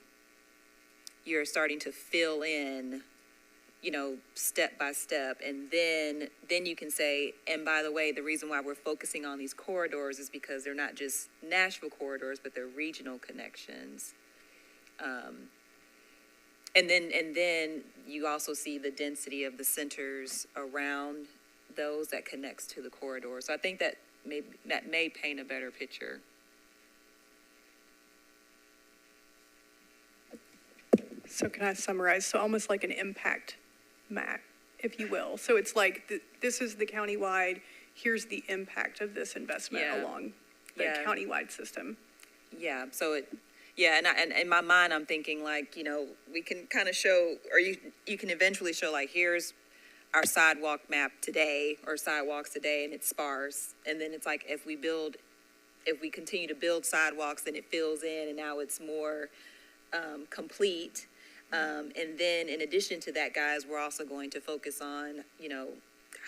you're starting to fill in, step by step. And then you can say, and by the way, the reason why we're focusing on these corridors is because they're not just Nashville corridors, but they're regional connections. And then you also see the density of the centers around those that connects to the corridor. So I think that may paint a better picture. So can I summarize? So almost like an impact map, if you will. So it's like, this is the countywide, here's the impact of this investment along the countywide system. Yeah, so and in my mind, I'm thinking we can kind of show, or you can eventually show here's our sidewalk map today, or sidewalks today, and it's sparse. And then it's if we continue to build sidewalks, then it fills in, and now it's more complete. And then in addition to that, guys, we're also going to focus on,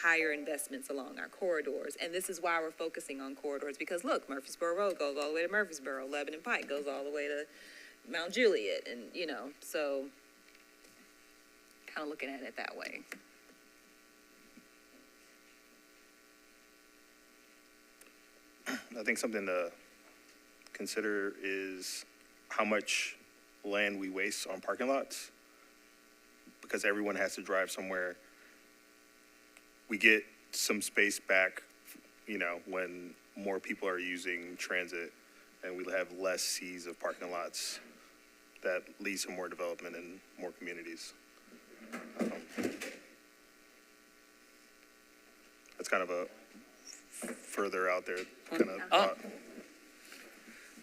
higher investments along our corridors. And this is why we're focusing on corridors, because look, Murfreesboro Road goes all the way to Murfreesboro, Lebanon Pike goes all the way to Mount Juliet, and, so kind of looking at it that way. I think something to consider is how much land we waste on parking lots, because everyone has to drive somewhere. We get some space back, when more people are using transit, and we have less seas of parking lots. That leads to more development and more communities. That's kind of a further out there kind of thought.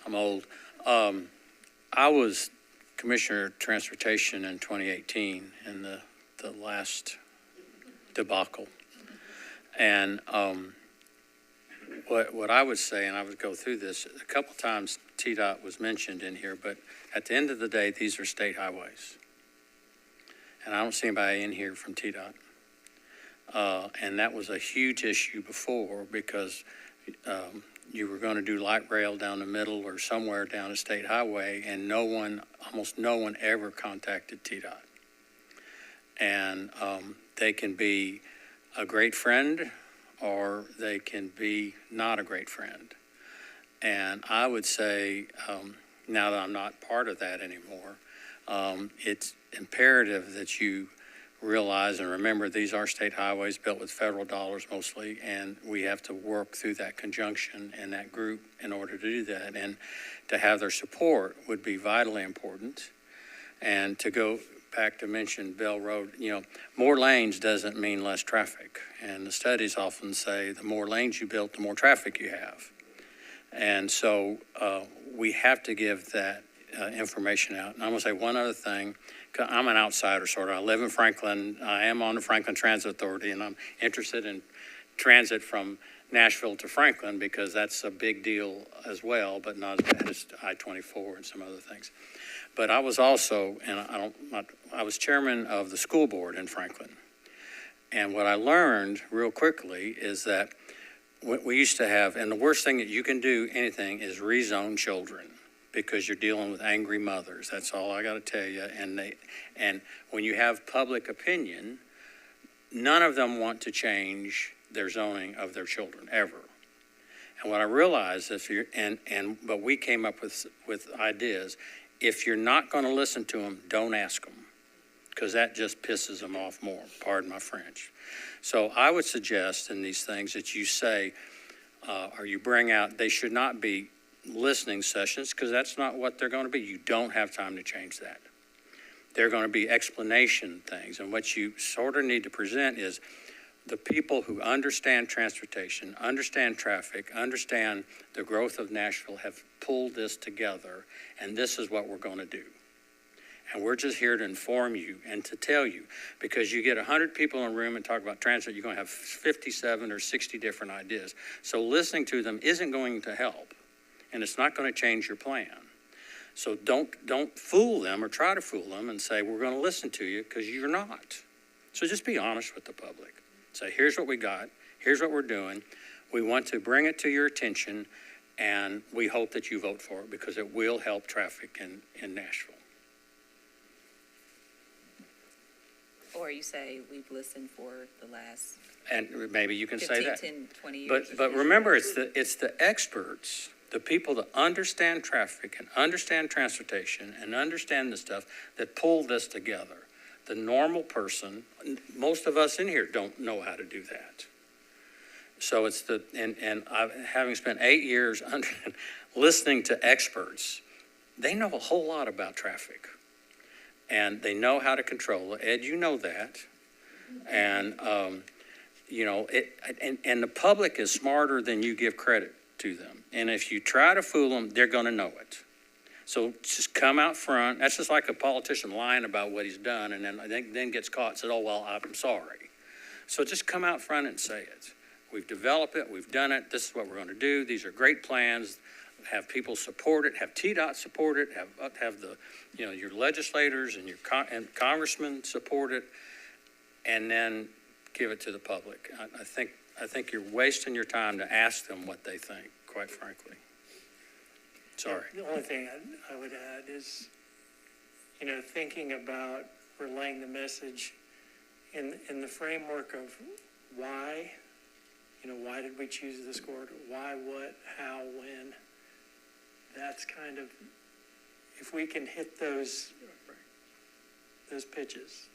I'm old. I was Commissioner of Transportation in 2018 in the last debacle. And what I would say, and I would go through this, a couple times TDOT was mentioned in here, but at the end of the day, these are state highways. And I don't see anybody in here from TDOT. And that was a huge issue before, because you were going to do light rail down the middle or somewhere down a state highway, and almost no one ever contacted TDOT. And they can be a great friend, or they can be not a great friend. And I would say, now that I'm not part of that anymore, it's imperative that you realize and remember these are state highways built with federal dollars mostly, and we have to work through that conjunction and that group in order to do that. And to have their support would be vitally important. And to go back to mention Bell Road, more lanes doesn't mean less traffic. And the studies often say the more lanes you build, the more traffic you have. And so we have to give that information out. And I'm going to say one other thing, I'm an outsider sort of. I live in Franklin. I am on the Franklin Transit Authority, and I'm interested in transit from Nashville to Franklin because that's a big deal as well, but not as bad as I-24 and some other things. But I was also, and I was chairman of the school board in Franklin. And what I learned real quickly is that we used to have, and the worst thing that you can do anything is rezone children because you're dealing with angry mothers. That's all I got to tell you. And when you have public opinion, none of them want to change their zoning of their children ever. And what I realized, but we came up with ideas. If you're not going to listen to them, don't ask them, because that just pisses them off more. Pardon my French. So I would suggest in these things that you say, or you bring out, they should not be listening sessions, because that's not what they're going to be. You don't have time to change that. They're going to be explanation things, and what you sort of need to present is the people who understand transportation, understand traffic, understand the growth of Nashville have pulled this together, and this is what we're going to do. And we're just here to inform you and to tell you, because you get 100 people in a room and talk about transit, you're going to have 57 or 60 different ideas. So listening to them isn't going to help, and it's not going to change your plan. So don't fool them or try to fool them and say, we're going to listen to you, because you're not. So just be honest with the public. Say, here's what we got. Here's what we're doing. We want to bring it to your attention, and we hope that you vote for it because it will help traffic in Nashville. Or you say, we've listened for the last And maybe you can 15, say that. 10, 20 years. But remember, it's the experts, the people that understand traffic and understand transportation and understand the stuff that pull this together. The normal person, most of us in here don't know how to do that. So it's and having spent 8 years listening to experts, they know a whole lot about traffic. And they know how to control it. Ed, you know that. And, and the public is smarter than you give credit to them. And if you try to fool them, they're going to know it. So just come out front. That's just like a politician lying about what he's done and then gets caught and said, oh, well, I'm sorry. So just come out front and say it. We've developed it. We've done it. This is what we're going to do. These are great plans. Have people support it. Have TDOT support it. Have the, your legislators and your congressmen support it. And then give it to the public. I think you're wasting your time to ask them what they think, quite frankly. Sorry. The only thing I would add is, thinking about relaying the message in the framework of why, why did we choose this corridor? Why, what, how, when? That's kind of, if we can hit those pitches,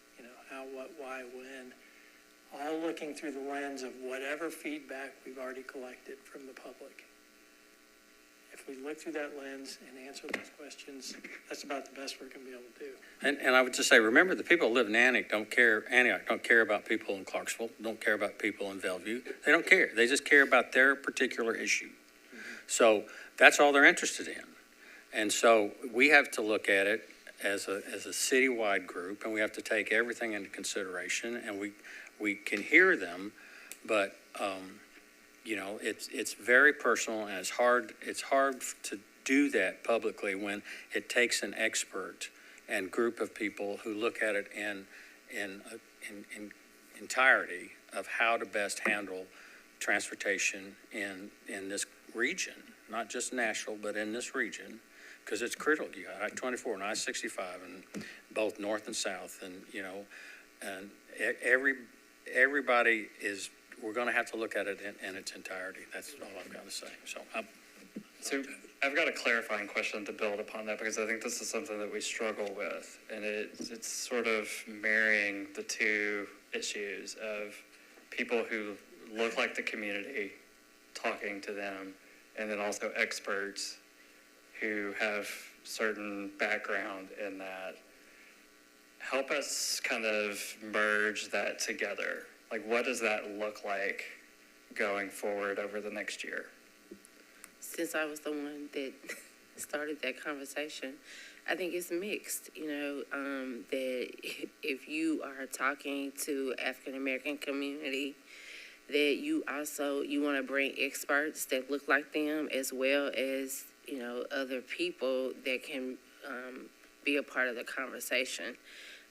how, what, why, when, all looking through the lens of whatever feedback we've already collected from the public. If we look through that lens and answer those questions, that's about the best we're going to be able to do. And I would just say, remember, the people who live in Antioch don't care about people in Clarksville, don't care about people in Bellevue. They don't care. They just care about their particular issue. So that's all they're interested in. And so we have to look at it as a citywide group, and we have to take everything into consideration, and we can hear them, but it's very personal, and it's hard to do that publicly when it takes an expert and group of people who look at it in entirety of how to best handle transportation in this region, not just Nashville, but in this region, because it's critical. You got I-24 and I-65 and both north and south, and and everybody is. We're going to have to look at it in its entirety. That's all I've got to say. So I've got a clarifying question to build upon that, because I think this is something that we struggle with, and it's sort of marrying the two issues of people who look like the community, talking to them, and then also experts who have certain background in that. Help us kind of merge that together. Like, what does that look like going forward over the next year? Since I was the one that started that conversation, I think it's mixed, that if you are talking to African-American community, that you want to bring experts that look like them, as well as, other people that can be a part of the conversation.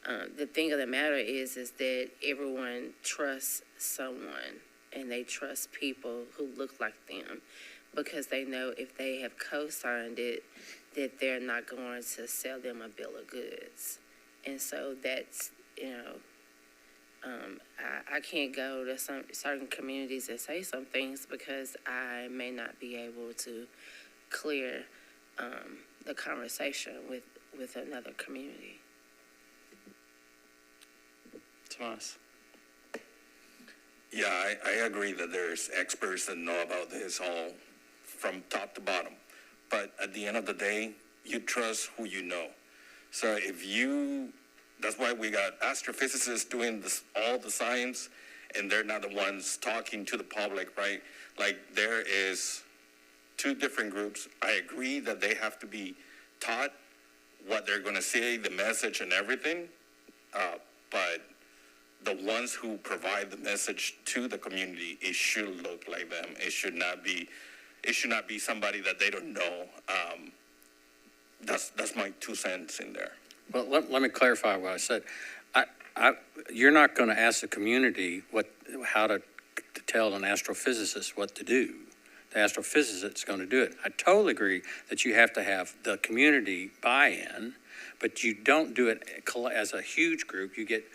The thing of the matter is that everyone trusts someone, and they trust people who look like them, because they know if they have co-signed it, that they're not going to sell them a bill of goods. And so that's, I can't go to some certain communities and say some things because I may not be able to clear the conversation with another community. Tomas? Yeah, I agree that there's experts that know about this all from top to bottom. But at the end of the day, you trust who you know. So that's why we got astrophysicists doing all the science, and they're not the ones talking to the public, right? Like, there is two different groups. I agree that they have to be taught what they're going to say, the message and everything, but the ones who provide the message to the community, it should look like them. It should not be somebody that they don't know. That's my 2 cents in there. Well, let me clarify what I said. You're not going to ask the community how to tell an astrophysicist what to do. The astrophysicist is going to do it. I totally agree that you have to have the community buy-in, but you don't do it as a huge group. You get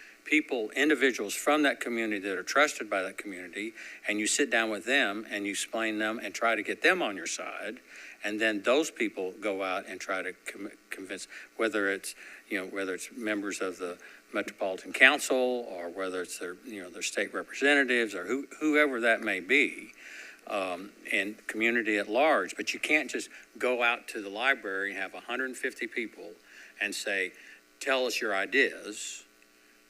individuals from that community that are trusted by that community, and you sit down with them and you explain them and try to get them on your side, and then those people go out and try to convince, whether it's members of the Metropolitan Council, or whether it's their state representatives, or whoever that may be, and community at large. But you can't just go out to the library and have 150 people and say, tell us your ideas,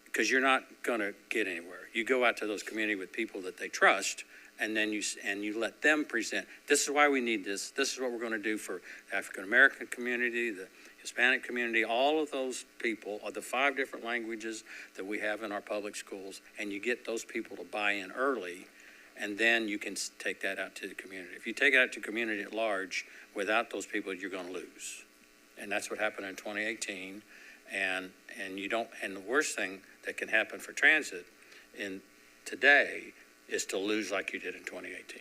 because you're not going to get anywhere. You go out to those community with people that they trust, and then you let them present. This is why we need this. This is what we're going to do for the African American community, the Hispanic community, all of those people, are the 5 different languages that we have in our public schools, and you get those people to buy in early, and then you can take that out to the community. If you take it out to community at large without those people, you're going to lose. And that's what happened in 2018. And the worst thing that can happen for transit today is to lose like you did in 2018.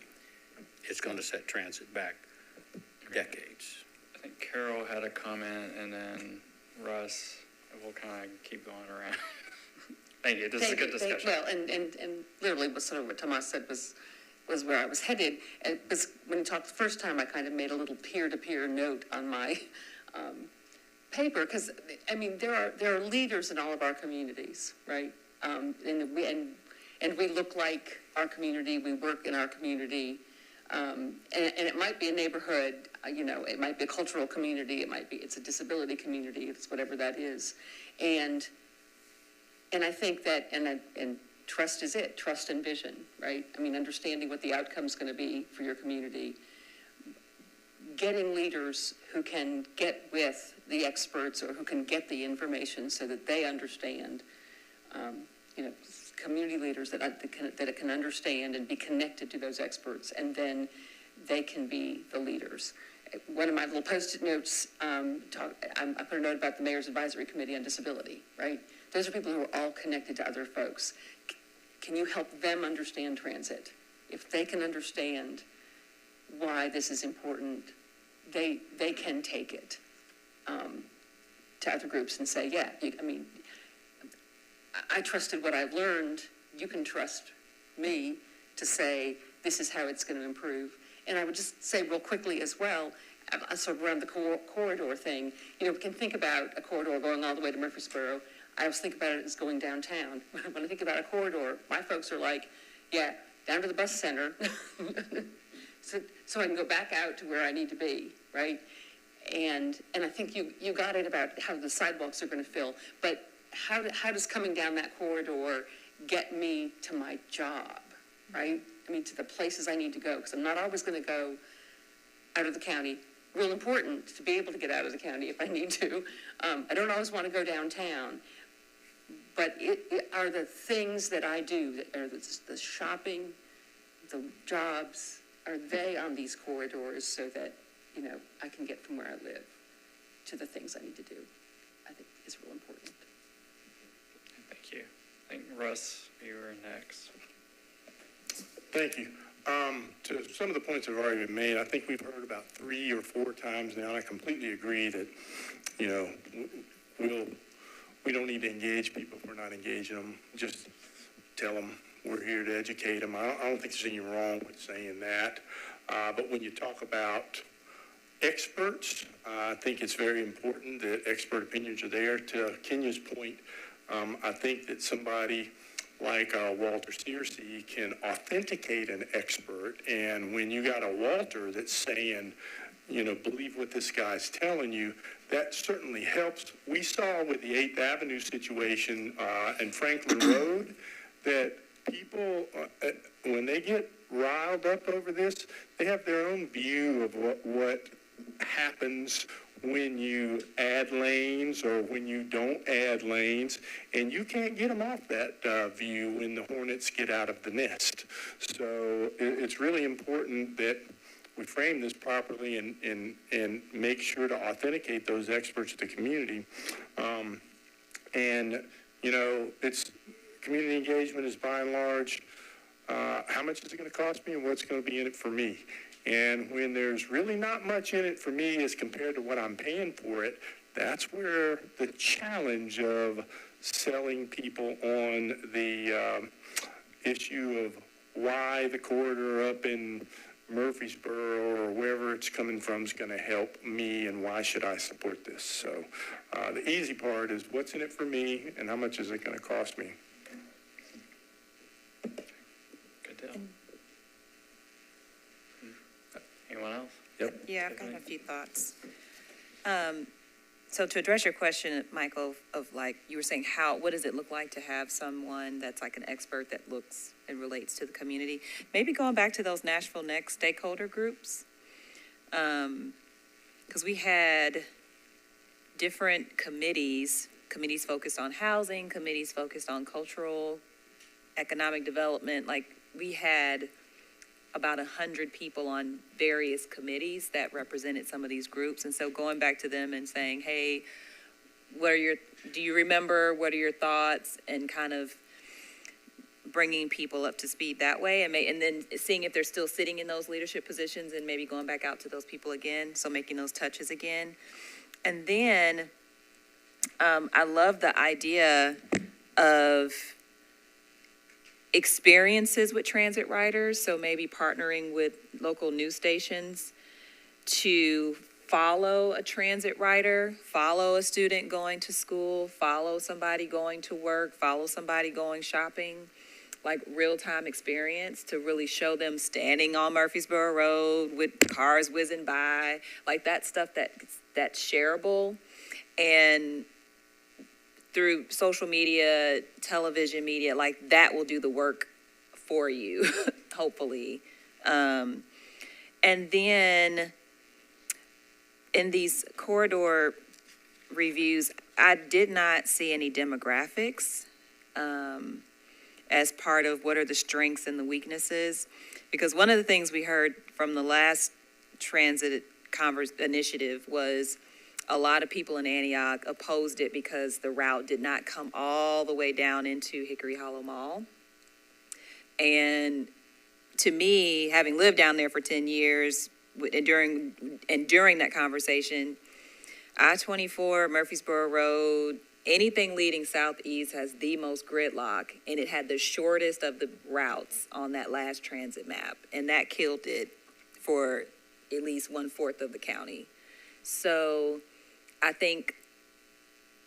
It's going to set transit back decades. I think Carol had a comment, and then Russ. We'll kind of keep going around. Thank you. This is a good discussion. Well, and literally what Tomas said was where I was headed. Because when he talked the first time, I kind of made a little peer-to-peer note on my paper, because there are leaders in all of our communities, right? And we look like our community. We work in our community, and it might be a neighborhood. It might be a cultural community. It's a disability community. It's whatever that is, and I think that and trust is it. Trust and vision, right? Understanding what the outcome's going to be for your community. Getting leaders who can get with the experts, or who can get the information so that they understand, community leaders that can understand and be connected to those experts, and then they can be the leaders. One of my little Post-it notes, I put a note about the Mayor's Advisory Committee on Disability, right? Those are people who are all connected to other folks. Can you help them understand transit? If they can understand why this is important, they can take it to other groups and say, I trusted what I've learned. You can trust me to say, this is how it's going to improve. And I would just say real quickly as well, sort of around the corridor thing, we can think about a corridor going all the way to Murfreesboro. I always think about it as going downtown. When I think about a corridor, my folks are like, down to the bus center, so I can go back out to where I need to be, right? And I think you got it about how the sidewalks are going to fill, but how does coming down that corridor get me to my job, right? To the places I need to go, because I'm not always going to go out of the county real important to be able to get out of the county if I need to. I don't always want to go downtown, but it are the things that I do, that are the shopping, the jobs, are they on these corridors so that, I can get from where I live to the things I need to do, I think is real important. Thank you. I think Russ, you were next. Thank you. To some of the points that have already been made, I think we've heard about 3 or 4 times now, and I completely agree that, we don't need to engage people if we're not engaging them. Just tell them we're here to educate them. I don't think there's anything wrong with saying that. But when you talk about experts, I think it's very important that expert opinions are there. To Kenya's point, I think that somebody like Walter Searcy can authenticate an expert. And when you got a Walter that's saying, believe what this guy's telling you, that certainly helps. We saw with the 8th Avenue situation and Franklin Road that people, when they get riled up over this, they have their own view of what happens when you add lanes or when you don't add lanes, and you can't get them off that view when the hornets get out of the nest. So it's really important that we frame this properly and make sure to authenticate those experts to the community. It's community engagement is by and large, how much is it going to cost me and what's going to be in it for me? And when there's really not much in it for me as compared to what I'm paying for it, that's where the challenge of selling people on the issue of why the corridor up in Murfreesboro or wherever it's coming from is going to help me and why should I support this. So the easy part is what's in it for me and how much is it going to cost me. Good deal. Anyone else? Yep. Yeah, I've got a few thoughts. So to address your question, Michael, of like, you were saying what does it look like to have someone that's like an expert that looks and relates to the community? Maybe going back to those Nashville Next stakeholder groups, because we had different committees focused on housing, committees focused on cultural, economic development. Like we had about 100 people on various committees that represented some of these groups. And so going back to them and saying, hey, do you remember, what are your thoughts, and kind of bringing people up to speed that way, and then seeing if they're still sitting in those leadership positions and maybe going back out to those people again, so making those touches again. And then I love the idea of experiences with transit riders, so maybe partnering with local news stations to follow a transit rider, follow a student going to school, follow somebody going to work, follow somebody going shopping, like real-time experience to really show them standing on Murfreesboro Road with cars whizzing by, like that stuff that's shareable. And through social media, television media, like that will do the work for you, hopefully. And then in these corridor reviews, I did not see any demographics as part of what are the strengths and the weaknesses. Because one of the things we heard from the last transit initiative was a lot of people in Antioch opposed it because the route did not come all the way down into Hickory Hollow Mall. And to me, having lived down there for 10 years, and during that conversation, I-24, Murfreesboro Road, anything leading southeast has the most gridlock, and it had the shortest of the routes on that last transit map, and that killed it for at least 1/4 of the county. So I think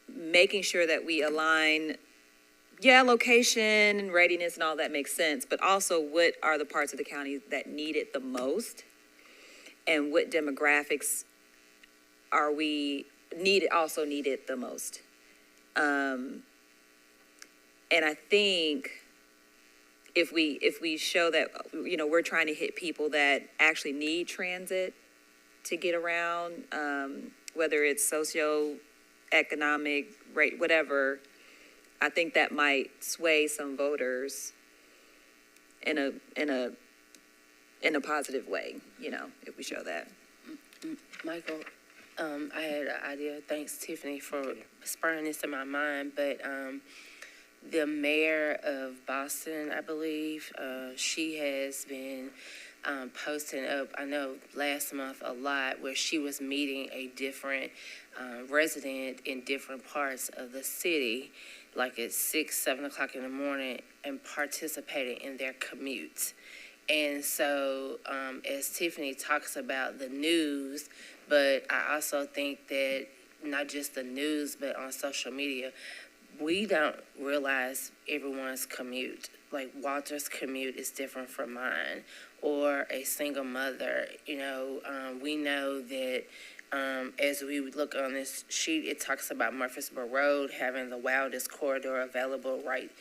making sure that we align, location and readiness and all that makes sense, but also what are the parts of the county that need it the most, and what demographics also need it the most. And I think if we show that, we're trying to hit people that actually need transit to get around, whether it's socio-economic, rate, whatever. I think that might sway some voters in a positive way, you know, if we show that. Michael, I had an idea. Thanks, Tiffany, for spurring this in my mind. But the mayor of Boston, I believe, she has been posting up, I know last month a lot, where she was meeting a different resident in different parts of the city, like at 6, 7 o'clock in the morning, and participating in their commute. And so, as Tiffany talks about the news, but I also think that not just the news, but on social media, we don't realize everyone's commute. Like Walter's commute is different from mine, or a single mother. You know, we know that as we look on this sheet, it talks about Murfreesboro Road having the wildest corridor available right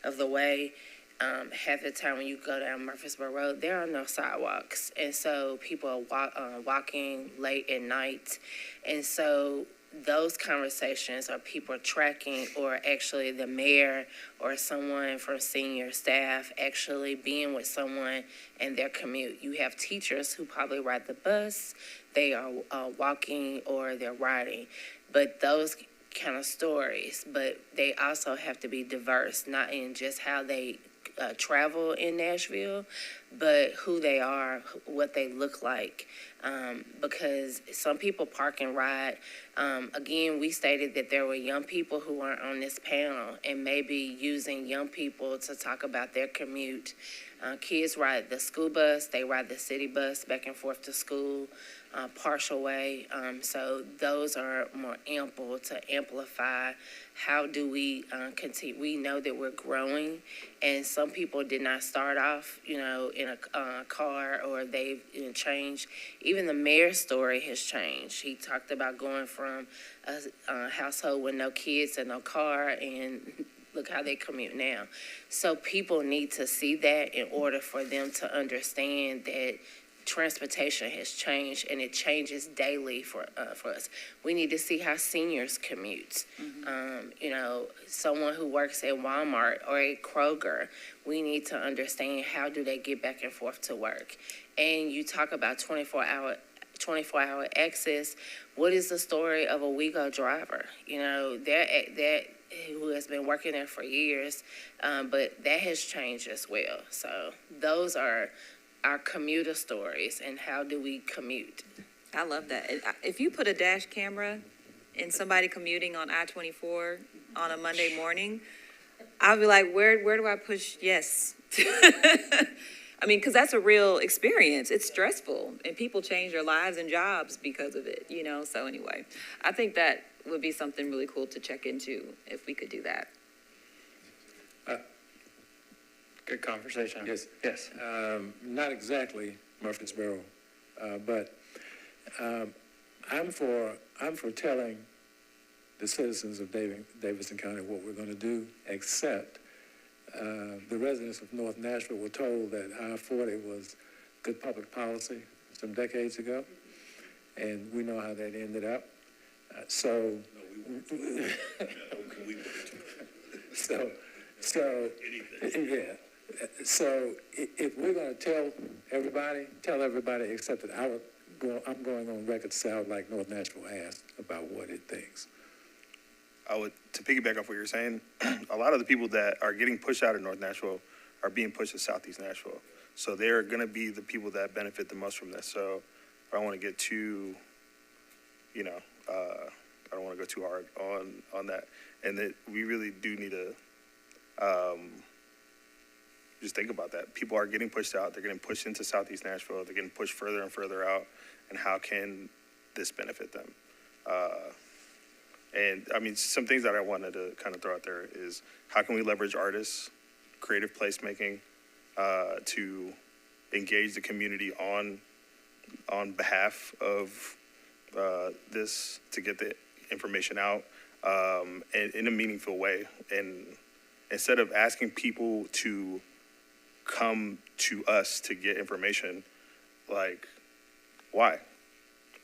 of the way. Half the time when you go down Murfreesboro Road, there are no sidewalks. And so people are walking late at night. And so those conversations are people tracking, or actually the mayor or someone from senior staff actually being with someone in their commute. You have teachers who probably ride the bus, they are walking or they're riding. But those kind of stories, but they also have to be diverse, not in just how they travel in Nashville, but who they are, what they look like, because some people park and ride. Again, we stated that there were young people who weren't on this panel, and maybe using young people to talk about their commute. Kids ride the school bus, they ride the city bus back and forth to school, partial way. So those are more ample to amplify. How do we continue? We know that we're growing, and some people did not start off, you know, in a car, or they've changed. Even the mayor's story has changed. He talked about going from a household with no kids and no car, and look how they commute now. So people need to see that in order for them to understand that transportation has changed, and it changes daily for us. We need to see how seniors commute. You know, someone who works at Walmart or at Kroger, we need to understand how do they get back and forth to work. And you talk about 24-hour access. What is the story of a WeGo driver? You know, that who has been working there for years, but that has changed as well. So those are our commuter stories, and how do we commute? I love that. If you put a dash camera in somebody commuting on I-24 on a Monday morning, I'll be like, where do I push yes? I mean, because that's a real experience. It's stressful, and people change their lives and jobs because of it, you know? So anyway, I think that would be something really cool to check into if we could do that. Good conversation. Yes. Yes. Not exactly Murfreesboro, but I'm for telling the citizens of Davidson County what we're going to do, except the residents of North Nashville were told that I-40 was good public policy some decades ago, and we know how that ended up. So if we're going to tell everybody except that I'm going on record to sound like North Nashville asked about what it thinks. To piggyback off what you're saying, a lot of the people that are getting pushed out of North Nashville are being pushed to Southeast Nashville. So they're going to be the people that benefit the most from this. So I don't want to get too, I don't want to go too hard on that. And that we really do need to just think about that. People are getting pushed out. They're getting pushed into Southeast Nashville. They're getting pushed further and further out. And how can this benefit them? And I mean, some things that I wanted to kind of throw out there is how can we leverage artists, creative placemaking, to engage the community on behalf of this, to get the information out in a meaningful way. And instead of asking people to come to us to get information, like, why?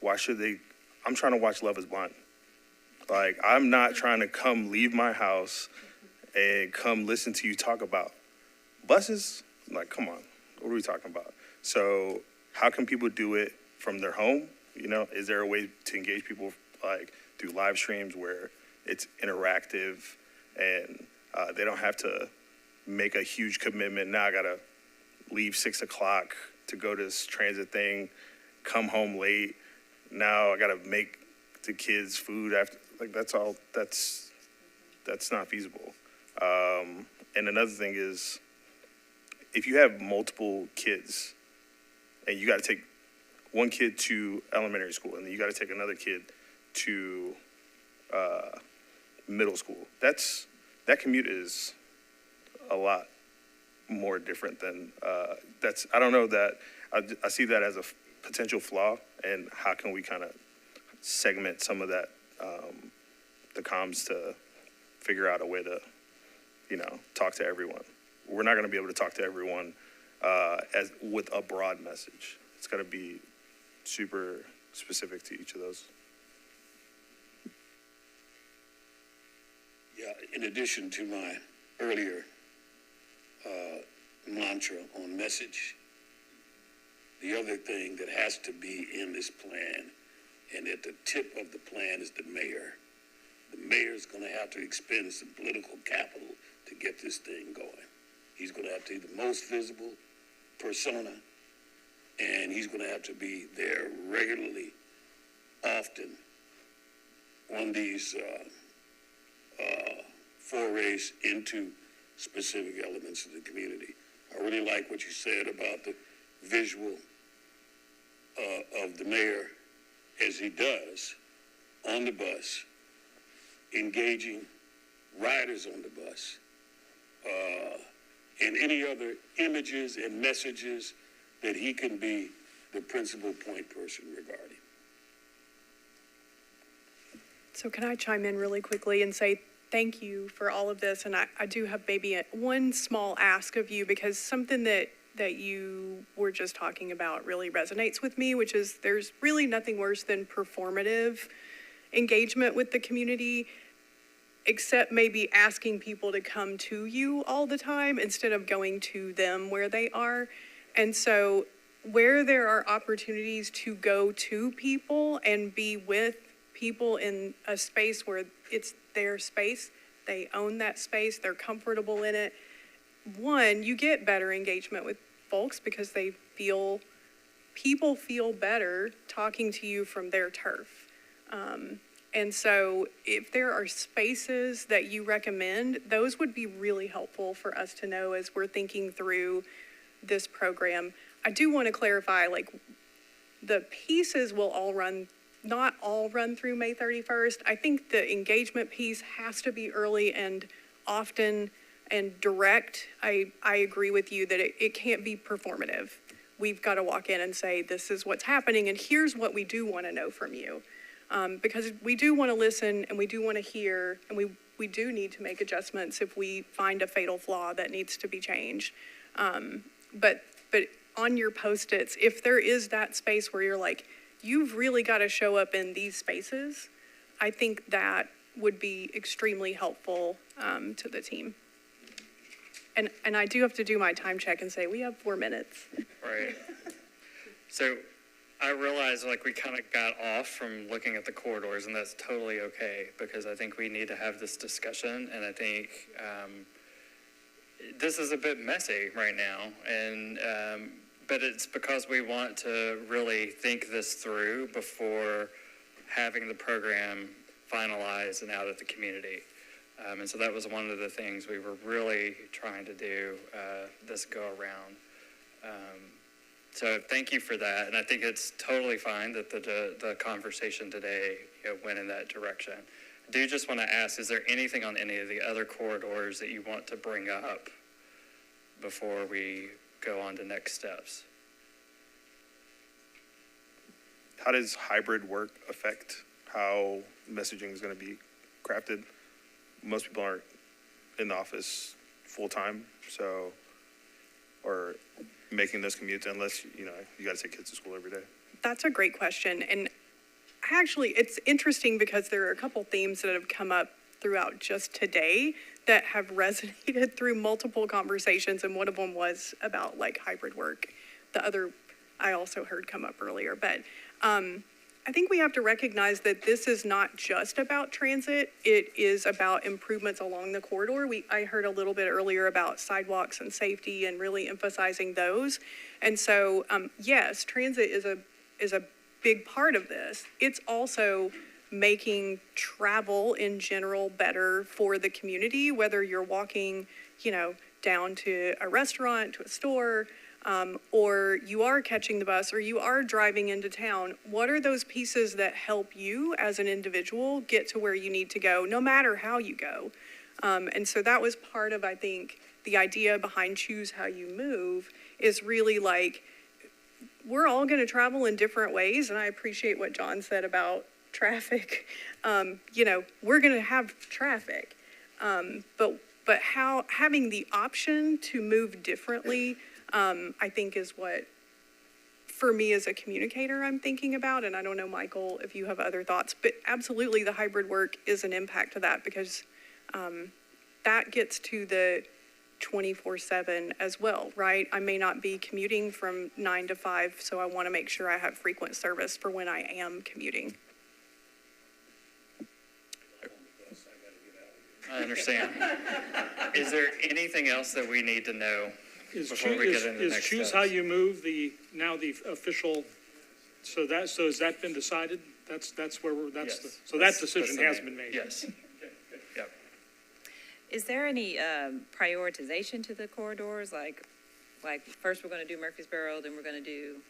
why should they? I'm trying to watch Love is Blind. Like, I'm not trying to come leave my house and come listen to you talk about buses. Like, come on, what are we talking about? So how can people do it from their home? You know, is there a way to engage people like through live streams where it's interactive and they don't have to make a huge commitment? Now I gotta leave 6 o'clock to go to this transit thing, come home late. Now I gotta make the kids food after. Like, that's not feasible. And another thing is, if you have multiple kids and you got to take one kid to elementary school and then you got to take another kid to middle school, that commute is a lot more different than I don't know that I see that as a potential flaw, and how can we kind of segment some of that, the comms, to figure out a way to, talk to everyone. We're not going to be able to talk to everyone as with a broad message. It's got to be super specific to each of those. Yeah, in addition to my earlier mantra on message, the other thing that has to be in this plan, and at the tip of the plan, is the mayor. The mayor's going to have to expend some political capital to get this thing going. He's going to have to be the most visible persona, and he's going to have to be there regularly, often, on these forays into specific elements of the community. I really like what you said about the visual of the mayor as he does on the bus, engaging riders on the bus, and any other images and messages that he can be the principal point person regarding. So can I chime in really quickly and say thank you for all of this? And I do have maybe one small ask of you, because something that you were just talking about really resonates with me, which is there's really nothing worse than performative engagement with the community, except maybe asking people to come to you all the time instead of going to them where they are. And so where there are opportunities to go to people and be with people in a space where it's their space, they own that space, they're comfortable in it, one, you get better engagement with folks because people feel better talking to you from their turf. And so if there are spaces that you recommend, those would be really helpful for us to know as we're thinking through this program. I do want to clarify, like, the pieces will not all run through May 31st. I think the engagement piece has to be early and often and direct. I agree with you that it can't be performative. We've got to walk in and say, this is what's happening, and here's what we do want to know from you. Because we do want to listen and we do want to hear, and we do need to make adjustments if we find a fatal flaw that needs to be changed. But on your Post-its, if there is that space where you're like, you've really got to show up in these spaces, I think that would be extremely helpful to the team. And I do have to do my time check and say, we have 4 minutes. Right. So I realized, like, we kind of got off from looking at the corridors, and that's totally okay, because I think we need to have this discussion, and I think this is a bit messy right now, and but it's because we want to really think this through before having the program finalized and out at the community. And so that was one of the things we were really trying to do this go around. So thank you for that, and I think it's totally fine that the conversation today went in that direction. I do just want to ask, is there anything on any of the other corridors that you want to bring up before we go on to next steps? How does hybrid work affect how messaging is going to be crafted? Most people aren't in the office full time, or making those commutes unless, you got to take kids to school every day. That's a great question. And actually, it's interesting because there are a couple themes that have come up throughout just today that have resonated through multiple conversations, and one of them was about like hybrid work. The other I also heard come up earlier, but I think we have to recognize that this is not just about transit. It is about improvements along the corridor. I heard a little bit earlier about sidewalks and safety and really emphasizing those. And so, yes, transit is a big part of this. It's also making travel in general better for the community, whether you're walking, down to a restaurant, to a store, or you are catching the bus or you are driving into town. What are those pieces that help you as an individual get to where you need to go, no matter how you go? And so that was part of, I think, the idea behind Choose How You Move is really like, we're all going to travel in different ways. And I appreciate what John said about traffic. We're going to have traffic. But how having the option to move differently, I think is what, for me as a communicator, I'm thinking about. And I don't know, Michael, if you have other thoughts, but absolutely the hybrid work is an impact to that because that gets to the 24/7 as well, right? I may not be commuting from 9 to 5, so I want to make sure I have frequent service for when I am commuting. I understand. Is there anything else that we need to know before we get into the next Choose steps? How You Move the official, so has that been decided? That's where we're, Yes. so that decision has been made? Yes. Yep. Is there any prioritization to the corridors? Like first we're going to do Murfreesboro, then we're going to do?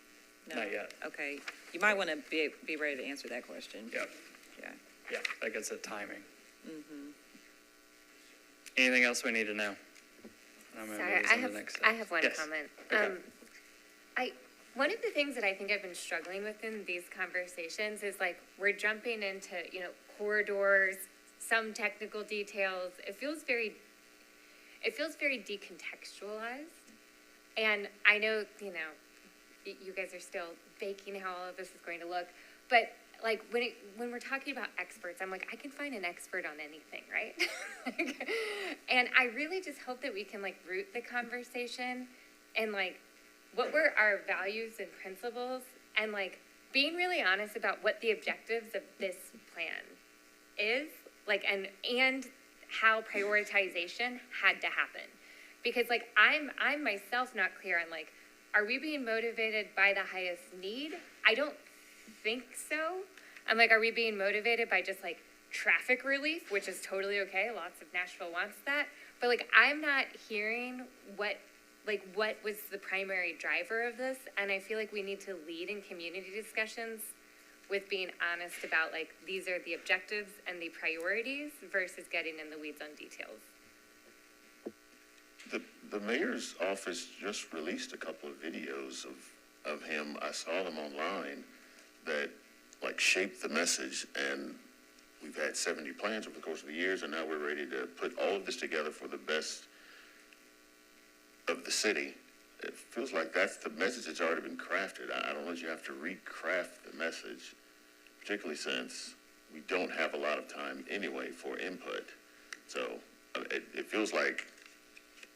No? Not yet. Okay. You might want to be ready to answer that question. Yep. Yeah. Yeah, that gets at timing. Mm-hmm. Anything else we need to know? Sorry, I have one comment. Okay. One of the things that I think I've been struggling with in these conversations is like we're jumping into corridors, some technical details. It feels very decontextualized, and I know you guys are still baking how all of this is going to look, but like when we're talking about experts, I'm like, I can find an expert on anything, right? And I really just hope that we can like root the conversation and like what were our values and principles and like being really honest about what the objectives of this plan is, like and how prioritization had to happen. Because like I'm myself not clear on like, are we being motivated by the highest need? I don't think so. I'm like, are we being motivated by just like traffic relief, which is totally okay. Lots of Nashville wants that. But like, I'm not hearing what was the primary driver of this. And I feel like we need to lead in community discussions with being honest about like, these are the objectives and the priorities versus getting in the weeds on details. The mayor's office just released a couple of videos of him. I saw them online that like shaped the message, and we've had 70 plans over the course of the years, and now we're ready to put all of this together for the best of the city. It feels like that's the message that's already been crafted. I don't know that you have to recraft the message, particularly since we don't have a lot of time anyway for input. So it feels like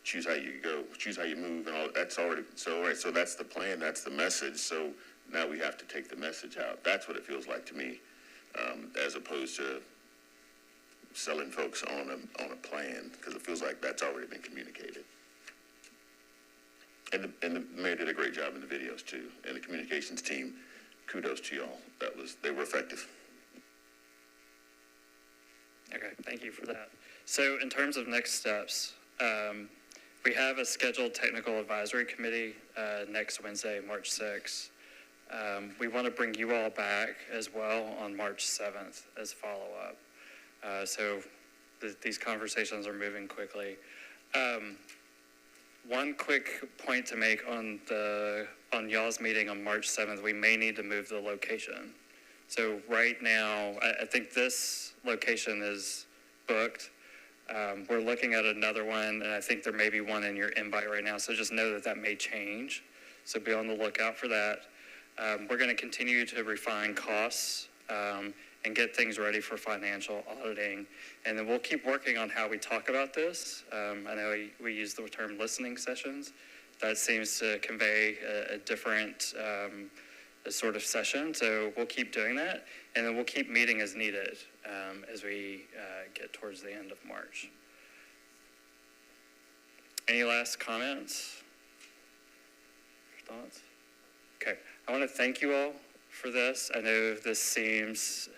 choose how you go, choose how you move, and all that's already, so right, so that's the plan, that's the message, so now we have to take the message out. That's what it feels like to me, as opposed to selling folks on a plan, because it feels like that's already been communicated. And the mayor did a great job in the videos too, and the communications team, kudos to y'all. They were effective. Okay, thank you for that. So in terms of next steps, we have a scheduled technical advisory committee next Wednesday, March 6th. We want to bring you all back as well on March 7th as follow-up. So these conversations are moving quickly. One quick point to make on y'all's meeting on March 7th, we may need to move the location. So right now, I think this location is booked. We're looking at another one, and I think there may be one in your invite right now. So just know that may change. So be on the lookout for that. We're going to continue to refine costs and get things ready for financial auditing. And then we'll keep working on how we talk about this. I know we use the term listening sessions. That seems to convey a different sort of session. So we'll keep doing that, and then we'll keep meeting as needed as we get towards the end of March. Any last comments? Thoughts? Okay, I want to thank you all for this. I know this seems,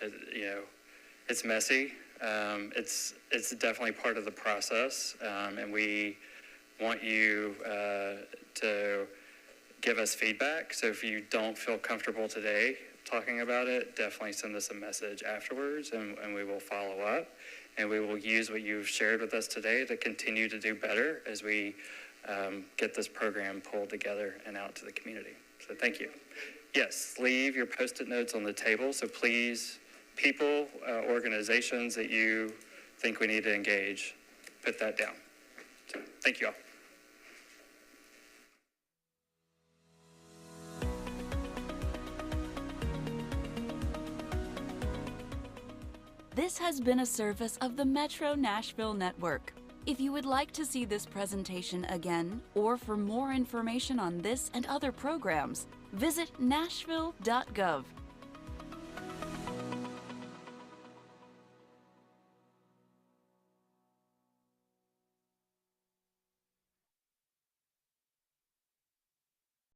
it's messy. It's definitely part of the process, and we want you to give us feedback. So if you don't feel comfortable today talking about it, definitely send us a message afterwards, and we will follow up. And we will use what you've shared with us today to continue to do better as we get this program pulled together and out to the community. So thank you. Yes, leave your Post-it notes on the table. So please, people, organizations that you think we need to engage, put that down. So thank you all. This has been a service of the Metro Nashville Network. If you would like to see this presentation again, or for more information on this and other programs, visit nashville.gov.